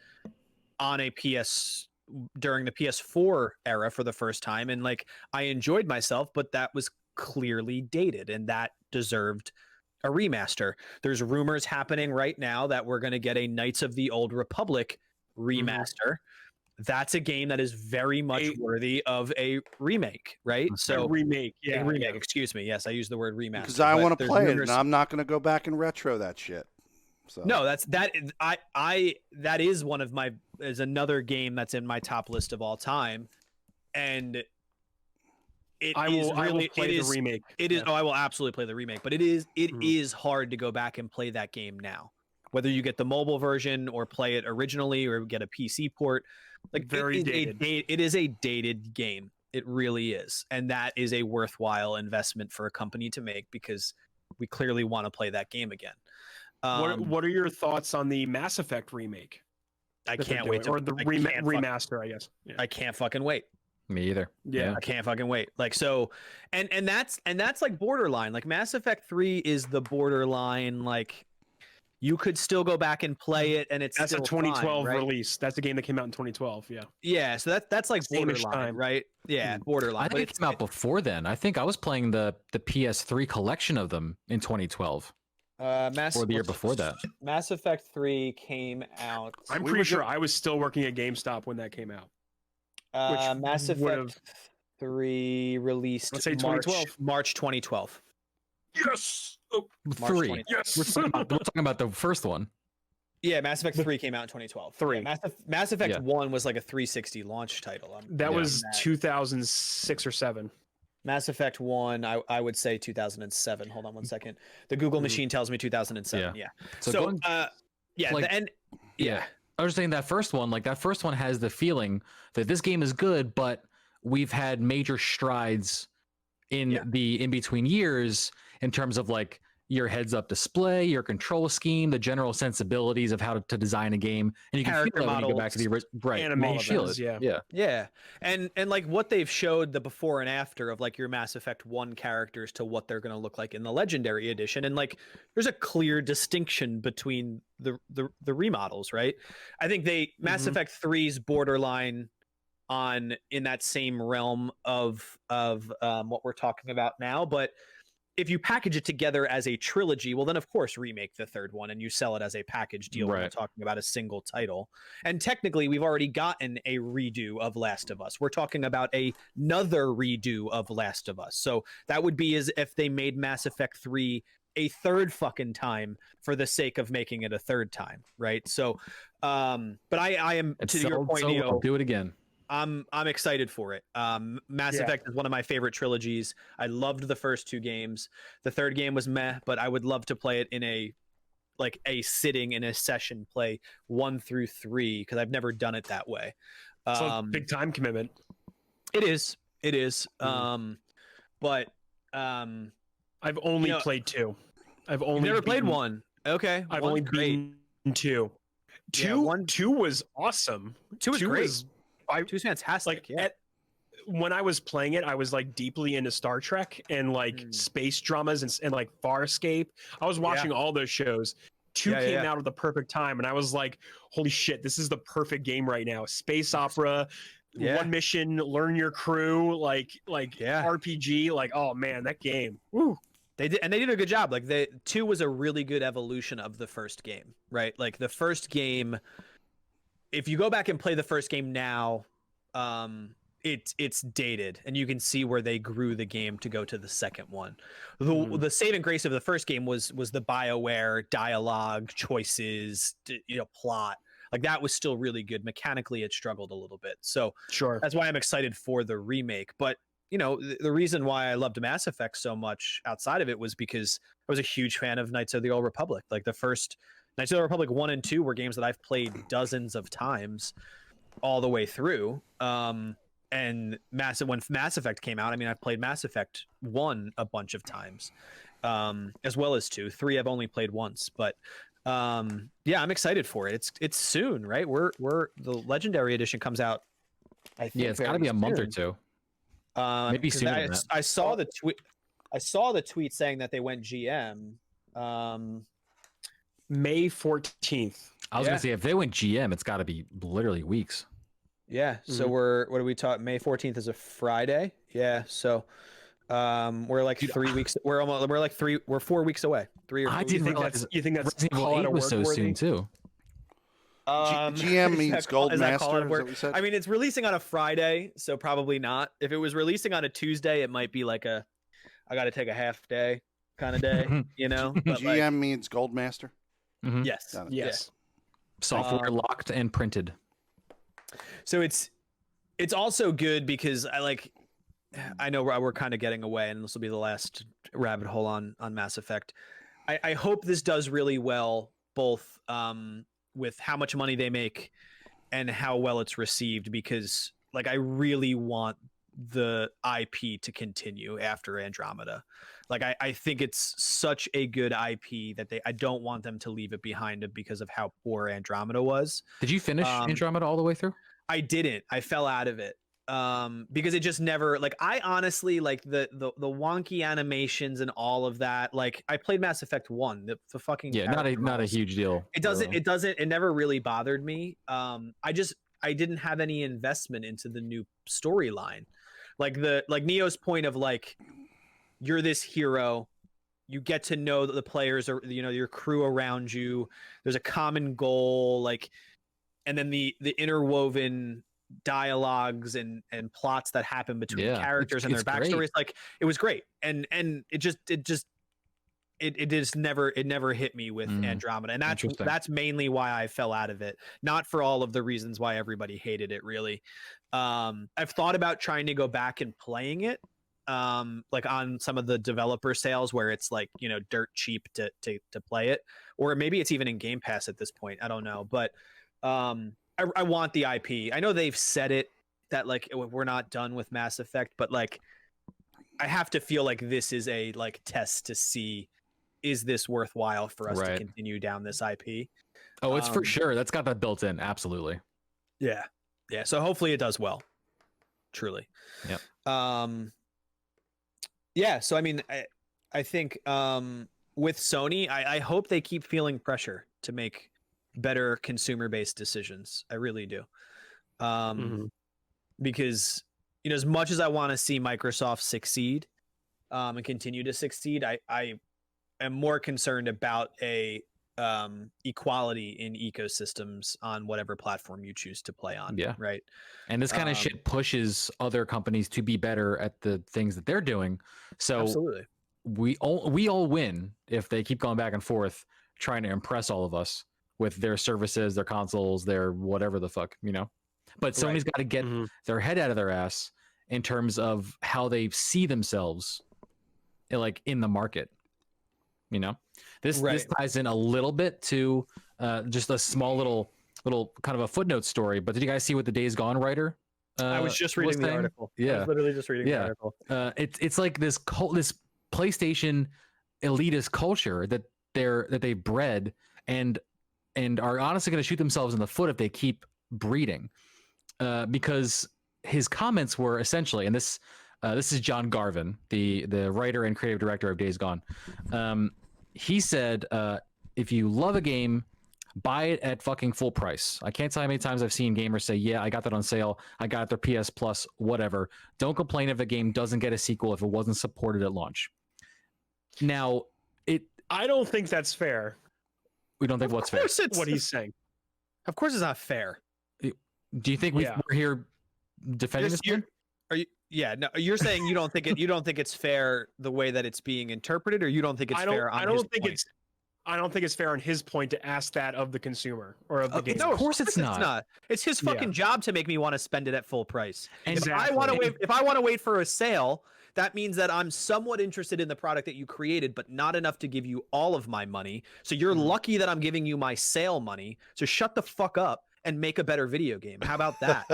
S3: on during the PS4 era for the first time, and like I enjoyed myself, but that was clearly dated, and that deserved a remaster. There's rumors happening right now that we're going to get a Knights of the Old Republic remaster. That's a game that is very much worthy of a remake, right? So
S4: remake.
S3: Excuse me. Yes, I use the word remaster
S1: because I want to play it, and I'm not going to go back and retro that shit. So
S3: no, that is is another game that's in my top list of all time, and I will play the remake. I will absolutely play the remake, but it is hard to go back and play that game now. Whether you get the mobile version or play it originally or get a PC port, like it is a dated game. It really is, and that is a worthwhile investment for a company to make because we clearly want to play that game again.
S4: What are your thoughts on the Mass Effect remake?
S3: I can't wait
S4: remaster. I guess
S3: I can't fucking wait.
S2: Me either.
S3: Yeah, I can't fucking wait. Like so, and that's like borderline. Like Mass Effect 3 is the borderline. Like you could still go back and play it, and that's
S4: a 2012
S3: fine, right?
S4: release. That's the game that came out in 2012. Yeah.
S3: Yeah. So that's like
S4: Same-ish
S3: borderline,
S4: time.
S3: right? Yeah, borderline.
S2: I think it came out before then. I think I was playing the PS3 collection of them in 2012. Or the year before that.
S3: Mass Effect 3 came out.
S4: I'm pretty sure I was still working at GameStop when that came out.
S3: Mass Effect 3 released
S4: let's say 2012.
S3: March 2012.
S4: Yes.
S2: Oh, 3.
S4: Yes.
S2: We're talking about the first one.
S3: Yeah, Mass Effect 3 came out in 2012.
S4: 3.
S3: Yeah, Mass Effect 1 was like a 360 launch title.
S4: That was 2006 or 7.
S3: Mass Effect 1, I would say 2007. Hold on one second. The Google machine tells me 2007. Yeah. So
S2: I was saying that first one has the feeling that this game is good, but we've had major strides in the in-between years in terms of like your heads-up display, your control scheme, the general sensibilities of how to design a game, and you can feel it when you go back to the original
S4: animations.
S3: Yeah. And like what they've showed the before and after of like your Mass Effect 1 characters to what they're going to look like in the Legendary Edition, and like there's a clear distinction between the remodels, right? I think Mass Effect 3's borderline in that same realm of what we're talking about now, but if you package it together as a trilogy, well, then of course remake the third one and you sell it as a package deal when we're
S2: Right.
S3: talking about a single title. And technically, we've already gotten a redo of Last of Us. We're talking about another redo of Last of Us. So that would be as if they made Mass Effect 3 a third fucking time for the sake of making it a third time, right? So, but I am,
S2: It's
S3: to your
S2: sold
S3: point,
S2: so
S3: Neo,
S2: well. Do it again.
S3: I'm excited for it. Mass
S4: Yeah.
S3: Effect is one of my favorite trilogies. I loved the first 2 games. The third game was meh, but I would love to play it in a sitting in a session, play 1 through 3, because I've never done it that way.
S4: So big time commitment.
S3: It is. But
S4: I've only played 2. I've only
S3: you've never played
S4: beaten-
S3: 1. Okay,
S4: I've
S3: one's
S4: only
S3: great.
S4: beaten 2.
S3: Yeah,
S4: 2 was awesome.
S3: 2 was great.
S4: Was, I
S3: 2 is fantastic.
S4: like when I was playing it, I was like deeply into Star Trek and like space dramas and like Farscape. I was watching all those shows. 2 came out at the perfect time, and I was like, "Holy shit, this is the perfect game right now! Space opera, one mission, learn your crew, like RPG. Like, oh man, that game. Woo.
S3: They did a good job. Like 2 was a really good evolution of the first game, right? Like the first game, if you go back and play the first game now, it's dated, and you can see where they grew the game to go to the second one. The saving grace of the first game was the BioWare dialogue, choices, plot. Like that was still really good. Mechanically, it struggled a little bit. So
S4: Sure.
S3: that's why I'm excited for the remake. But the reason why I loved Mass Effect so much outside of it was because I was a huge fan of Knights of the Old Republic. Like the first Knights of the Republic 1 and 2 were games that I've played dozens of times all the way through. And when Mass Effect came out, I mean, I've played Mass Effect 1 a bunch of times, as well as 2. 3 I've only played once, but I'm excited for it. It's soon, right? We're the Legendary Edition comes out. I think
S2: It's got to be a month or two. Maybe sooner than that.
S3: I saw the tweet. I saw the tweet saying that they went GM.
S4: May 14th.
S2: I was gonna say if they went GM, it's got to be literally weeks.
S3: Yeah. So what do we talk? May 14th is a Friday. Yeah. So we're like 3 weeks. We're 4 weeks away. 3 or 4
S2: I didn't
S3: weeks.
S2: realize
S4: You think that's
S2: Resident Evil
S4: call it
S2: 8
S4: a
S2: was so
S4: work
S2: soon
S4: worthy?
S2: too.
S1: GM means Gold
S3: is that call
S1: Master.
S3: it
S1: Is
S3: work?
S1: that what you said?
S3: I mean, it's releasing on a Friday, so probably not. If it was releasing on a Tuesday, it might be like I got to take a half day kind of day, But
S1: GM means Gold Master.
S3: yes,
S1: Got it.
S4: Yes.
S2: Software locked and printed.
S3: So it's also good because I know we're kind of getting away, and this will be the last rabbit hole on Mass Effect. I hope this does really well, both with how much money they make and how well it's received, because I really want the IP to continue after Andromeda. I think it's such a good IP that I don't want them to leave it behind because of how poor Andromeda was.
S2: Did you finish Andromeda all the way through?
S3: I didn't. I fell out of it because it just never I honestly the wonky animations and all of that. I played Mass Effect 1, the fucking
S2: not a huge deal.
S3: It never really bothered me. I didn't have any investment into the new storyline. Neo's point of you're this hero, you get to know that the players are your crew around you, there's a common goal, and then the interwoven dialogues and plots that happen between characters and their backstories. It was great, and it just never hit me with Andromeda, and that's mainly why I fell out of it, not for all of the reasons why everybody hated it, really. I've thought about trying to go back and playing it on some of the developer sales where it's dirt cheap to play it, or maybe it's even in Game Pass at this point, I don't know, but I want the IP. I know they've said it that we're not done with Mass Effect, but I have to feel like this is a test to see, is this worthwhile for us to continue down this IP?
S2: Oh, it's for sure. That's got that built in. Absolutely.
S3: Yeah. So hopefully it does well. Truly.
S2: Yep.
S3: Yeah. So I mean, I think with Sony, I hope they keep feeling pressure to make better consumer-based decisions. I really do. Because as much as I want to see Microsoft succeed, and continue to succeed. I am more concerned about a equality in ecosystems on whatever platform you choose to play on.
S2: Yeah.
S3: Right.
S2: And this kind of shit pushes other companies to be better at the things that they're doing. So
S3: Absolutely.
S2: we all win if they keep going back and forth trying to impress all of us with their services, their consoles, their whatever the fuck, you know. But Sony's got to get their head out of their ass in terms of how they see themselves, like in the market. You know, this ties in a little bit to just a small little kind of a footnote story. But did you guys see what the Days Gone writer?
S3: I was just reading the article.
S2: Yeah,
S3: I was literally just reading the article.
S2: It's like this this PlayStation elitist culture that they've bred and are honestly going to shoot themselves in the foot if they keep breeding. Because his comments were essentially, and this is John Garvin, the writer and creative director of Days Gone. He said, if you love a game, buy it at fucking full price. I can't tell you how many times I've seen gamers say, yeah, I got that on sale. I got their PS Plus, whatever. Don't complain if a game doesn't get a sequel if it wasn't supported at launch. Now,
S4: I don't think that's fair.
S2: We don't think what's fair.
S4: What he's saying.
S3: Of course, it's not fair.
S2: Do you think we're here defending this game?
S3: Are you? Yeah, no. You're saying you don't think it. You don't think it's fair the way that it's being interpreted, or you don't think it's fair on his point?
S4: I don't think it's fair on his point to ask that of the consumer or of the game.
S3: No, of course it's not. It's his fucking job to make me want to spend it at full price.
S4: Exactly.
S3: If I want to wait for a sale, that means that I'm somewhat interested in the product that you created, but not enough to give you all of my money. So you're lucky that I'm giving you my sale money. So shut the fuck up and make a better video game. How about that?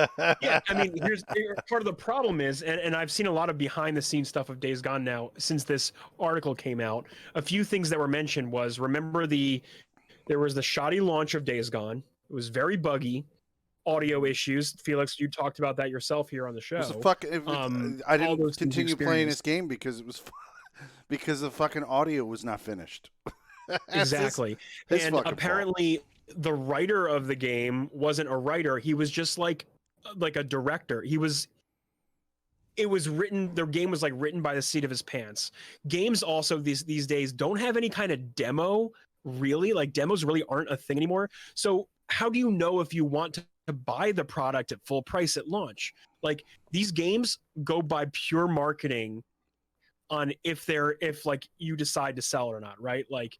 S4: Yeah, I mean, here's part of the problem is, and I've seen a lot of behind the scenes stuff of Days Gone now since this article came out. A few things that were mentioned was, remember there was the shoddy launch of Days Gone. It was very buggy, audio issues. Felix, you talked about that yourself here on the show.
S1: I didn't continue playing this game because because the fucking audio was not finished.
S4: Exactly. And apparently the writer of the game wasn't a writer. He was just like a director. It was written, their game was like written by the seat of his pants. Games also these days don't have any kind of demo, really. Like demos really aren't a thing anymore. So how do you know if you want to buy the product at full price at launch? Like these games go by pure marketing on if like you decide to sell it or not, right? Like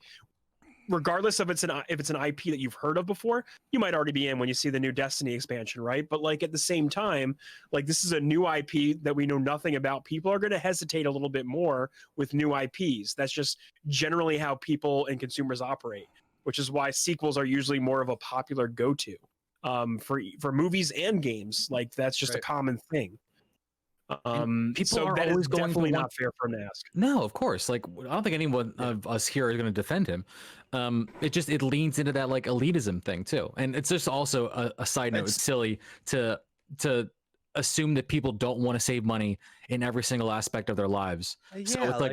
S4: regardless of if it's an IP that you've heard of before, you might already be in when you see the new Destiny expansion, right? But like at the same time, like this is a new IP that we know nothing about. People are going to hesitate a little bit more with new IPs. That's just generally how people and consumers operate, which is why sequels are usually more of a popular go-to for movies and games. Like that's just a common thing.
S2: People are always going
S4: definitely
S2: to
S4: not fair for him to ask.
S2: No, of course. Like I don't think anyone of us here is going to defend him. It leans into that like elitism thing too, and it's just also a side note. It's silly to assume that people don't want to save money in every single aspect of their lives. So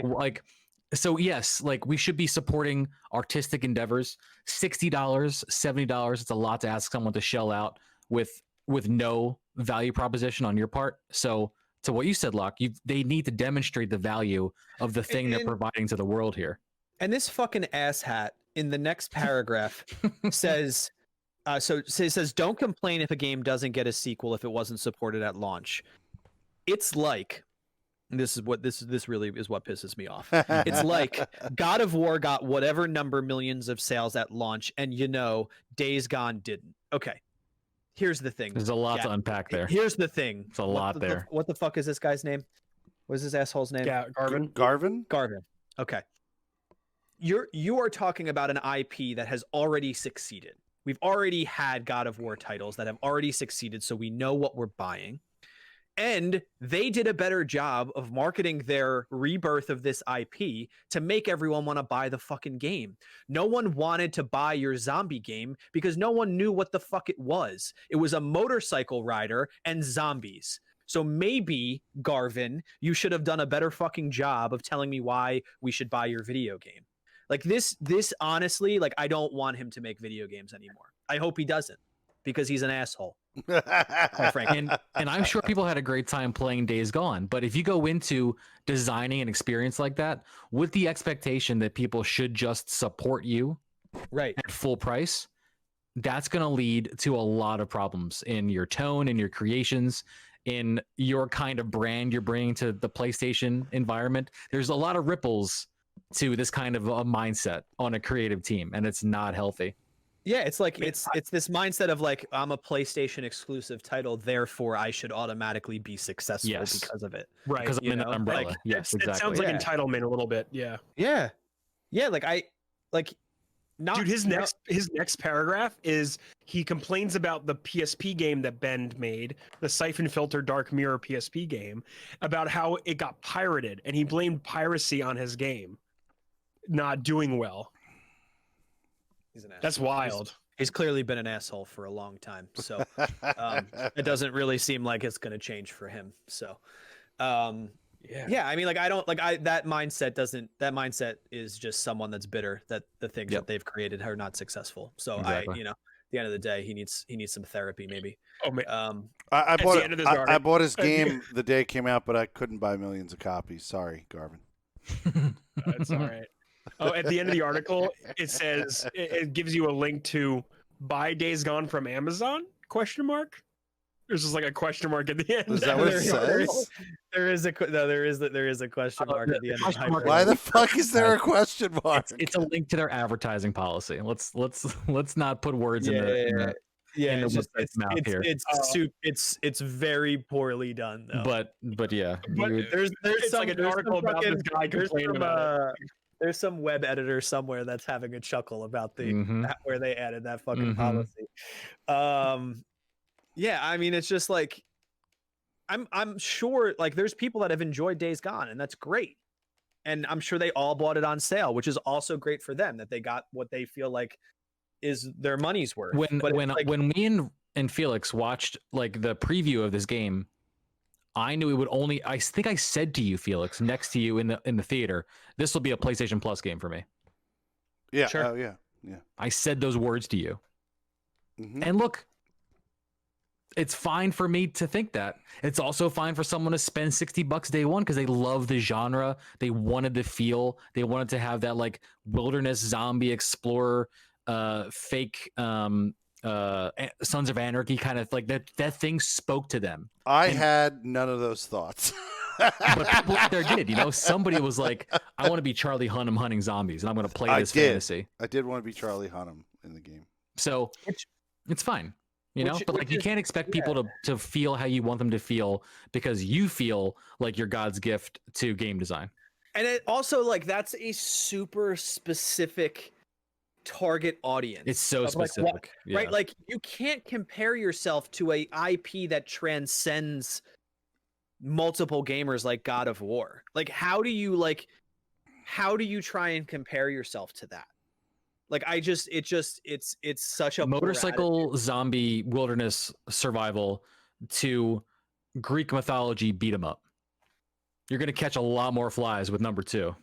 S2: it's so yes, like we should be supporting artistic endeavors. $60, $70, it's a lot to ask someone to shell out with no value proposition on your part. So to what you said, Locke, they need to demonstrate the value of the thing they're providing to the world here.
S3: And this fucking asshat in the next paragraph says, it says, don't complain if a game doesn't get a sequel if it wasn't supported at launch. It's like, this really is what pisses me off. It's like God of War got whatever number millions of sales at launch, and Days Gone didn't. Okay. Here's the thing.
S2: There's a lot to unpack there.
S3: Here's the thing.
S2: It's a lot there.
S3: What the fuck is this guy's name? What is this asshole's name?
S4: Yeah, Garvin.
S1: Garvin.
S3: Okay. You are talking about an IP that has already succeeded. We've already had God of War titles that have already succeeded, so we know what we're buying. And they did a better job of marketing their rebirth of this IP to make everyone want to buy the fucking game. No one wanted to buy your zombie game because no one knew what the fuck it was. It was a motorcycle rider and zombies. So maybe, Garvin, you should have done a better fucking job of telling me why we should buy your video game. Like this honestly, like I don't want him to make video games anymore. I hope he doesn't. because he's an asshole. Quite frankly.
S2: And I'm sure people had a great time playing Days Gone, but if you go into designing an experience like that with the expectation that people should just support you
S3: Right.
S2: at full price, that's going to lead to a lot of problems in your tone, in your creations, in your kind of brand you're bringing to the PlayStation environment. There's a lot of ripples to this kind of a mindset on a creative team, and it's not healthy.
S3: Yeah, it's like it's this mindset of like, I'm a PlayStation exclusive title, therefore I should automatically be successful
S2: Yes.
S3: because of it.
S4: Right.
S2: Because I'm in an umbrella.
S3: Like,
S2: Yes,
S4: It
S2: exactly.
S4: sounds like
S3: Yeah.
S4: entitlement a little bit. Yeah.
S3: Yeah. Yeah, not
S4: Dude, his next paragraph is he complains about the PSP game that Bend made, the Siphon Filter Dark Mirror PSP game, about how it got pirated, and he blamed piracy on his game not doing well.
S3: he's an asshole.
S4: That's wild.
S3: He's clearly been an asshole for a long time. So it doesn't really seem like it's going to change for him. So yeah, I mean, like, that mindset is just someone that's bitter that the things
S2: Yep.
S3: that they've created are not successful. So
S2: Exactly.
S3: at the end of the day, he needs some therapy maybe.
S4: Oh man.
S1: I
S4: At the
S1: bought
S4: end of this
S1: I
S4: article-
S1: bought his game the day it came out, but I couldn't buy millions of copies. Sorry, Garvin.
S4: That's all right. Oh, at the end of the article, it says it gives you a link to buy Days Gone from Amazon? ? There's just like a question mark at the end.
S1: Is that what it
S3: There
S1: says?
S3: There is a question mark at the end.
S2: question mark-
S1: Why the fuck is there a question mark?
S2: It's a link to their advertising policy. Let's not put words in the in the website's mouth here.
S3: It's very poorly done though.
S2: But yeah,
S4: But
S3: there's
S4: it's
S3: some,
S4: like an
S3: there's some
S4: article about this guy
S3: there's
S4: complaining
S3: some,
S4: about
S3: there's some web editor somewhere that's having a chuckle about
S2: Mhm.
S3: where they added that fucking
S2: Mhm.
S3: policy. Yeah, I mean, it's just like I'm sure like there's people that have enjoyed Days Gone, and that's great. And I'm sure they all bought it on sale, which is also great for them that they got what they feel like is their money's worth.
S2: when
S3: But it's like,
S2: when me and Felix watched like the preview of this game, I knew it would only. I think I said to you, Felix, next to you in the theater, this will be a PlayStation Plus game for me.
S1: Yeah.
S3: Sure.
S1: Oh yeah. Yeah.
S2: I said those words to you,
S1: Mhm.
S2: and look. It's fine for me to think that. It's also fine for someone to spend $60 day one because they love the genre. They wanted the feel. They wanted to have that like wilderness zombie explorer, fake Sons of Anarchy kind of like that thing spoke to them.
S1: I had none of those thoughts.
S2: But people out there did. Somebody was like, "I want to be Charlie Hunnam hunting zombies, and I'm going to play
S1: I
S2: this
S1: did.
S2: fantasy."
S1: I did want to be Charlie Hunnam in the game.
S2: So it's fine. But like you can't expect people to feel how you want them to feel because you feel like you're God's gift to game design.
S3: and it also like that's a super specific target audience.
S2: It's so
S3: of, like,
S2: specific, yeah.
S3: right? Like you can't compare yourself to a IP that transcends multiple gamers like God of War. Like how do you try and compare yourself to that? Like it's such a poor
S2: Motorcycle zombie wilderness survival to Greek mythology beat 'em up. You're gonna catch a lot more flies with number 2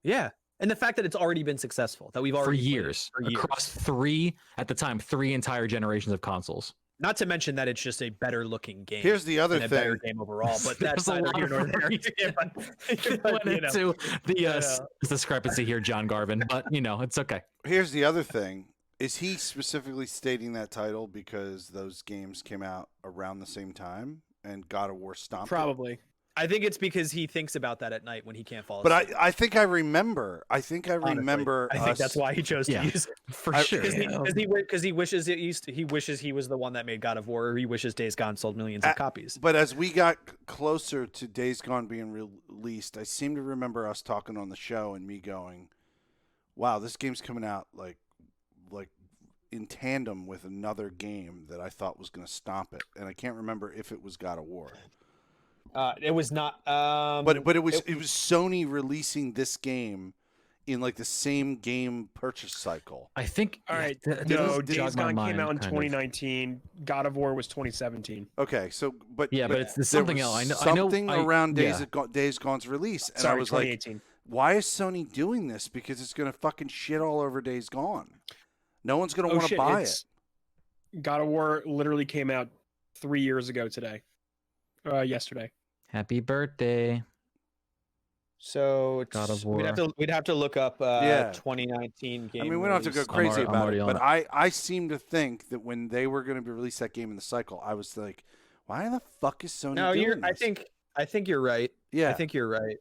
S3: Yeah, and the fact that it's already been successful, that we've
S2: for
S3: already played it
S2: years
S3: for years.
S2: across three entire generations of consoles.
S3: Not to mention that it's just a better looking game.
S1: Here's the other
S3: and a better
S1: thing.
S3: game overall, but that's
S2: There's a
S3: neither
S2: lot
S3: here
S2: of
S3: nor there.
S2: reasons
S3: Yeah, but,
S2: Went into the
S3: know.
S2: discrepancy here, John Garvin, but it's okay.
S1: Here's the other thing. Is he specifically stating that title because those games came out around the same time and God of War stomped it?
S4: Probably.
S3: I think it's because he thinks about that at night when he can't fall
S1: But
S3: asleep.
S1: I think I remember. I think I
S3: Honestly,
S1: remember.
S3: I think that's why he chose to
S2: Yeah.
S3: use it.
S2: For
S1: I-
S2: sure.
S3: Because he wishes he wishes he was the one that made God of War, or he wishes Days Gone sold millions of copies.
S1: But as we got closer to Days Gone being released, I seem to remember us talking on the show and me going, "Wow, this game's coming out like in tandem with another game that I thought was going to stomp it." And I can't remember if it was God of War.
S3: It was not.
S1: But it was Sony releasing this game in like the same game purchase cycle.
S2: I think.
S4: All right.
S2: No,
S4: Days Gone came out in 2019. God of War was 2017.
S1: Okay, so but
S2: Yeah, but it's
S1: there
S2: something
S1: was
S2: else. I know.
S1: something around
S2: yeah.
S1: Days Gone's release, and I
S4: Sorry,
S1: was like,
S4: 2018.
S1: why is Sony doing this? Because it's going to fucking shit all over Days Gone. No one's going to want to buy it.
S4: God of War literally came out 3 years ago today. Yesterday.
S2: Happy birthday.
S3: So
S2: God of
S3: we'd have to look up
S1: Yeah.
S3: 2019 game.
S1: I mean, we don't have to go
S3: release.
S1: crazy
S2: I'm
S1: about
S2: already
S1: it,
S2: on
S1: but I seem to think that when they were going to release that game in the cycle, I was like, why the fuck is Sony
S3: No,
S1: doing
S3: I
S1: this?
S3: think you're right.
S1: Yeah.
S3: I think you're right.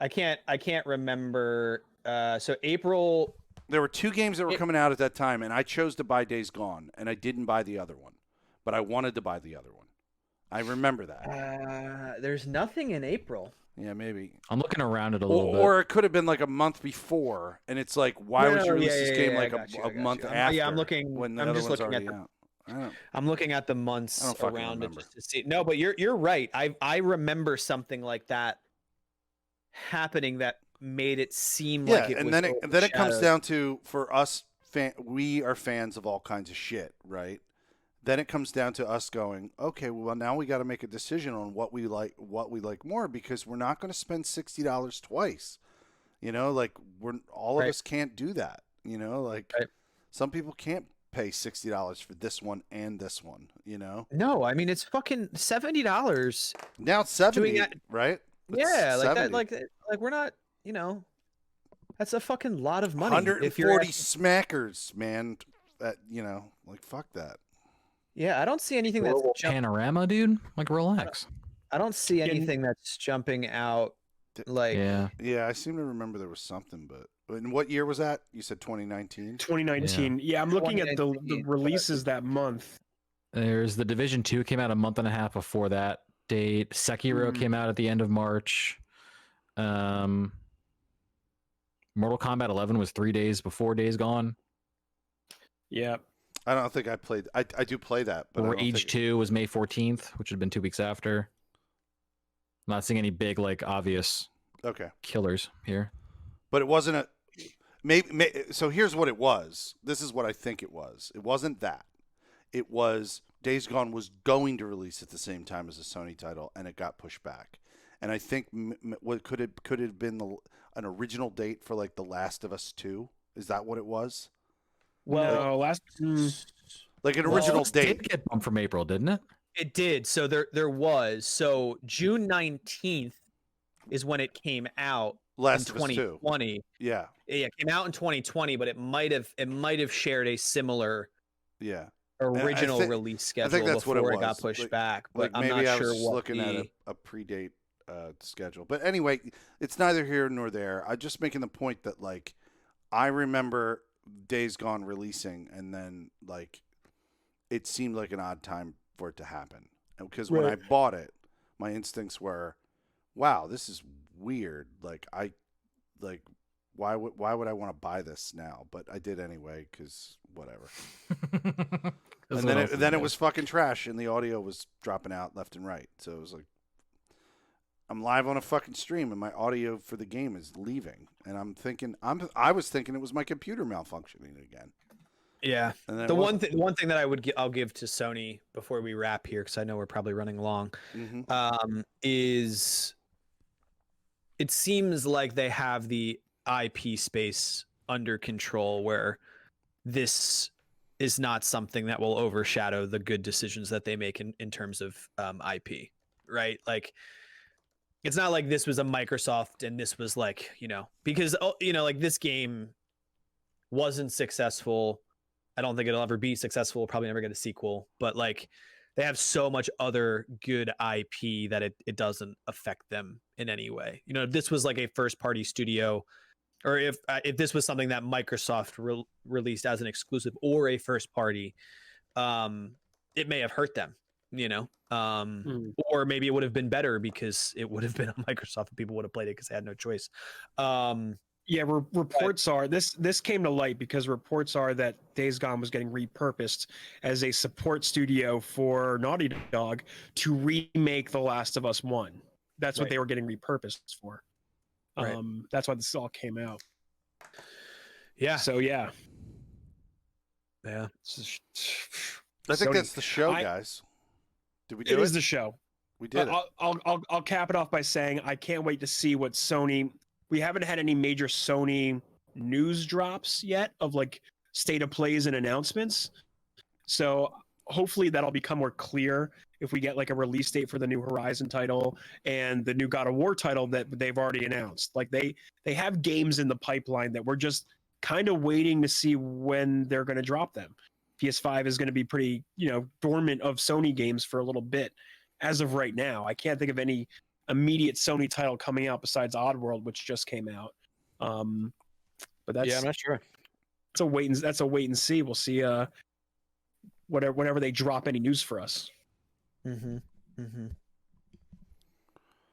S3: I can't remember. So April.
S1: There were 2 games that were coming out at that time, and I chose to buy Days Gone, and I didn't buy the other one, but I wanted to buy the other one. I remember that.
S3: There's nothing in April.
S1: Yeah, maybe.
S2: I'm looking around it a little bit.
S1: Or it could have been like a month before, and it's like, why would you release this game like a month after?
S3: Yeah, I'm looking.
S1: When the
S3: I'm
S1: other
S3: just
S1: one's
S3: looking at
S1: already out.
S3: I'm looking at the months
S1: I don't fucking
S3: around it
S1: remember.
S3: just to see. No, but you're right. I remember something like that happening that made it seem like it was.
S1: And then it comes
S3: overshadowed.
S1: down to, for us, we are fans of all kinds of shit, right? Then it comes down to us going, okay, well now we got to make a decision on what we like more, because we're not going to spend $60 twice. You know, like all of us can't do that. You know, like some people can't pay $60 for this one and this one. You know,
S3: No, I mean it's fucking $70.
S1: now it's 70, right? It's
S3: Yeah, like
S1: 70.
S3: that, like we're not, you know, that's a fucking lot of money.
S1: 140 smackers, man. That, you know, like fuck that.
S3: Yeah, I don't see anything that's
S2: Panorama, dude. Like, relax.
S3: I don't see anything that's jumping out. Like,
S2: Yeah.
S1: I seem to remember there was something, but in what year was that? You said 2019.
S4: 2019. Yeah, I'm looking at the releases that month.
S2: There's the Division 2 came out a month and a half before that date. Sekiro came out at the end of March. Mortal Kombat 11 was 3 days before Days Gone.
S4: Yeah.
S1: I don't think I played. I do play that, but
S2: Rage 2 was May 14th, which had been 2 weeks after. I'm not seeing any big, like, obvious killers here.
S1: But it wasn't a maybe. So here's what it was. This is what I think it was. It wasn't that. It was Days Gone was going to release at the same time as a Sony title, and it got pushed back. And I think what could it have been an original date for like The Last of Us 2? Is that what it was?
S4: Well,
S1: like an original date.
S2: It did get bumped from April, didn't it?
S3: it did. So there was. So June 19th is when it came out.
S1: Last
S3: in
S1: of Us 2.
S3: 2020.
S1: Yeah,
S3: it came out in 2020, but it might have shared a similar original release schedule
S1: I think that's
S3: before
S1: what
S3: it got pushed back. But
S1: maybe
S3: I'm not
S1: I
S3: sure
S1: was
S3: what
S1: looking at a predate schedule. But anyway, it's neither here nor there. I'm just making the point that like I remember Days Gone releasing, and then like it seemed like an odd time for it to happen. Because when I bought it, my instincts were, wow, this is weird. Like why would I want to buy this now? But I did anyway, because whatever. And then it was fucking trash, and the audio was dropping out left and right. So it was like, I'm live on a fucking stream, and my audio for the game is leaving, and I was thinking it was my computer malfunctioning again.
S3: Yeah. The one thing that I'll give to Sony before we wrap here, because I know we're probably running long, is it seems like they have the IP space under control, where this is not something that will overshadow the good decisions that they make in terms of IP, right? Like, it's not like this was a Microsoft and this was like, because, like this game wasn't successful. I don't think it'll ever be successful. We'll probably never get a sequel, but like they have so much other good IP that it doesn't affect them in any way. If this was like a first party studio, or if this was something that Microsoft released as an exclusive or a first party, it may have hurt them, or maybe it would have been better because it would have been on Microsoft and people would have played it because they had no choice.
S4: Reports are this came to light because reports are that Days Gone was getting repurposed as a support studio for Naughty Dog to remake The Last of Us 1. That's what they were getting repurposed for. That's why this all came out. Yeah. So yeah.
S1: I think that's the show, guys. Did we do it?
S4: It is the show.
S1: We did it.
S4: I'll cap it off by saying I can't wait to see what Sony. We haven't had any major Sony news drops yet of like state of plays and announcements. So hopefully that'll become more clear if we get like a release date for the new Horizon title and the new God of War title that they've already announced. Like they have games in the pipeline that we're just kind of waiting to see when they're going to drop them. PS5 is going to be pretty, dormant of Sony games for a little bit as of right now. I can't think of any immediate Sony title coming out besides Oddworld, which just came out. But that's
S3: I'm not sure.
S4: That's a wait and see. We'll see. Whenever they drop any news for us.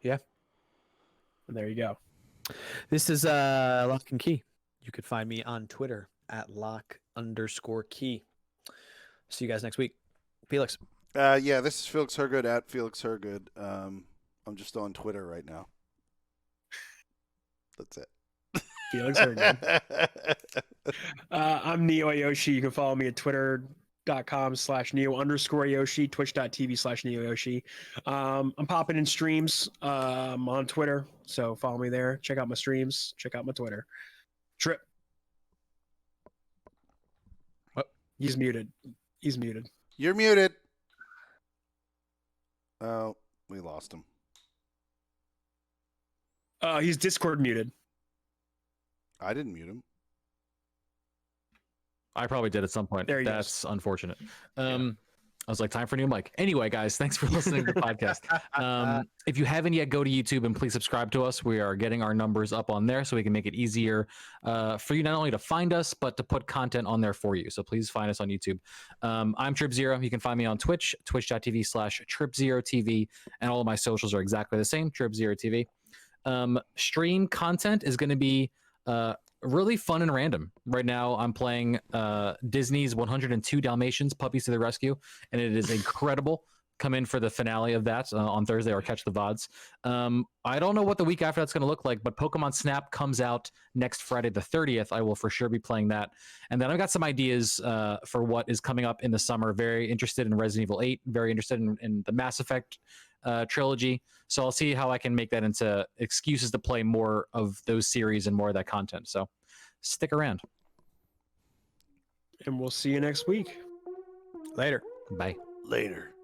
S3: Yeah.
S4: And there you go.
S3: This is Lock and Key. You could find me on Twitter at @lock_key. See you guys next week. Felix.
S1: Yeah, this is Felix Hergood at Felix Hergood. I'm just on Twitter right now. That's it.
S4: Felix Hergood. I'm Neo Yoshi. You can follow me at twitter.com/Neo_Yoshi, twitch.tv/NeoYoshi. I'm popping in streams on Twitter, so follow me there. Check out my streams. Check out my Twitter. Trip.
S3: What?
S4: He's muted. He's muted.
S1: You're muted. Oh, we lost him.
S4: He's Discord muted.
S1: I didn't mute him.
S2: I probably did at some point.
S4: There he
S2: That's unfortunate. I was like, time for a new mic. Anyway, guys, thanks for listening to the podcast. If you haven't yet, go to YouTube and please subscribe to us. We are getting our numbers up on there so we can make it easier for you not only to find us, but to put content on there for you. So please find us on YouTube. I'm Trip Zero. You can find me on Twitch, twitch.tv/TripZeroTV. And all of my socials are exactly the same, Trip Zero TV. Stream content is going to be really fun and random. Right now, I'm playing Disney's 102 Dalmatians, Puppies to the Rescue, and it is incredible. Come in for the finale of that on Thursday or catch the VODs. I don't know what the week after that's going to look like, but Pokemon Snap comes out next Friday the 30th. I will for sure be playing that. And then I've got some ideas for what is coming up in the summer. Very interested in Resident Evil 8, very interested in the Mass Effect trilogy. So I'll see how I can make that into excuses to play more of those series and more of that content. So stick around.
S4: And we'll see you next week.
S3: Later.
S2: Bye.
S1: Later.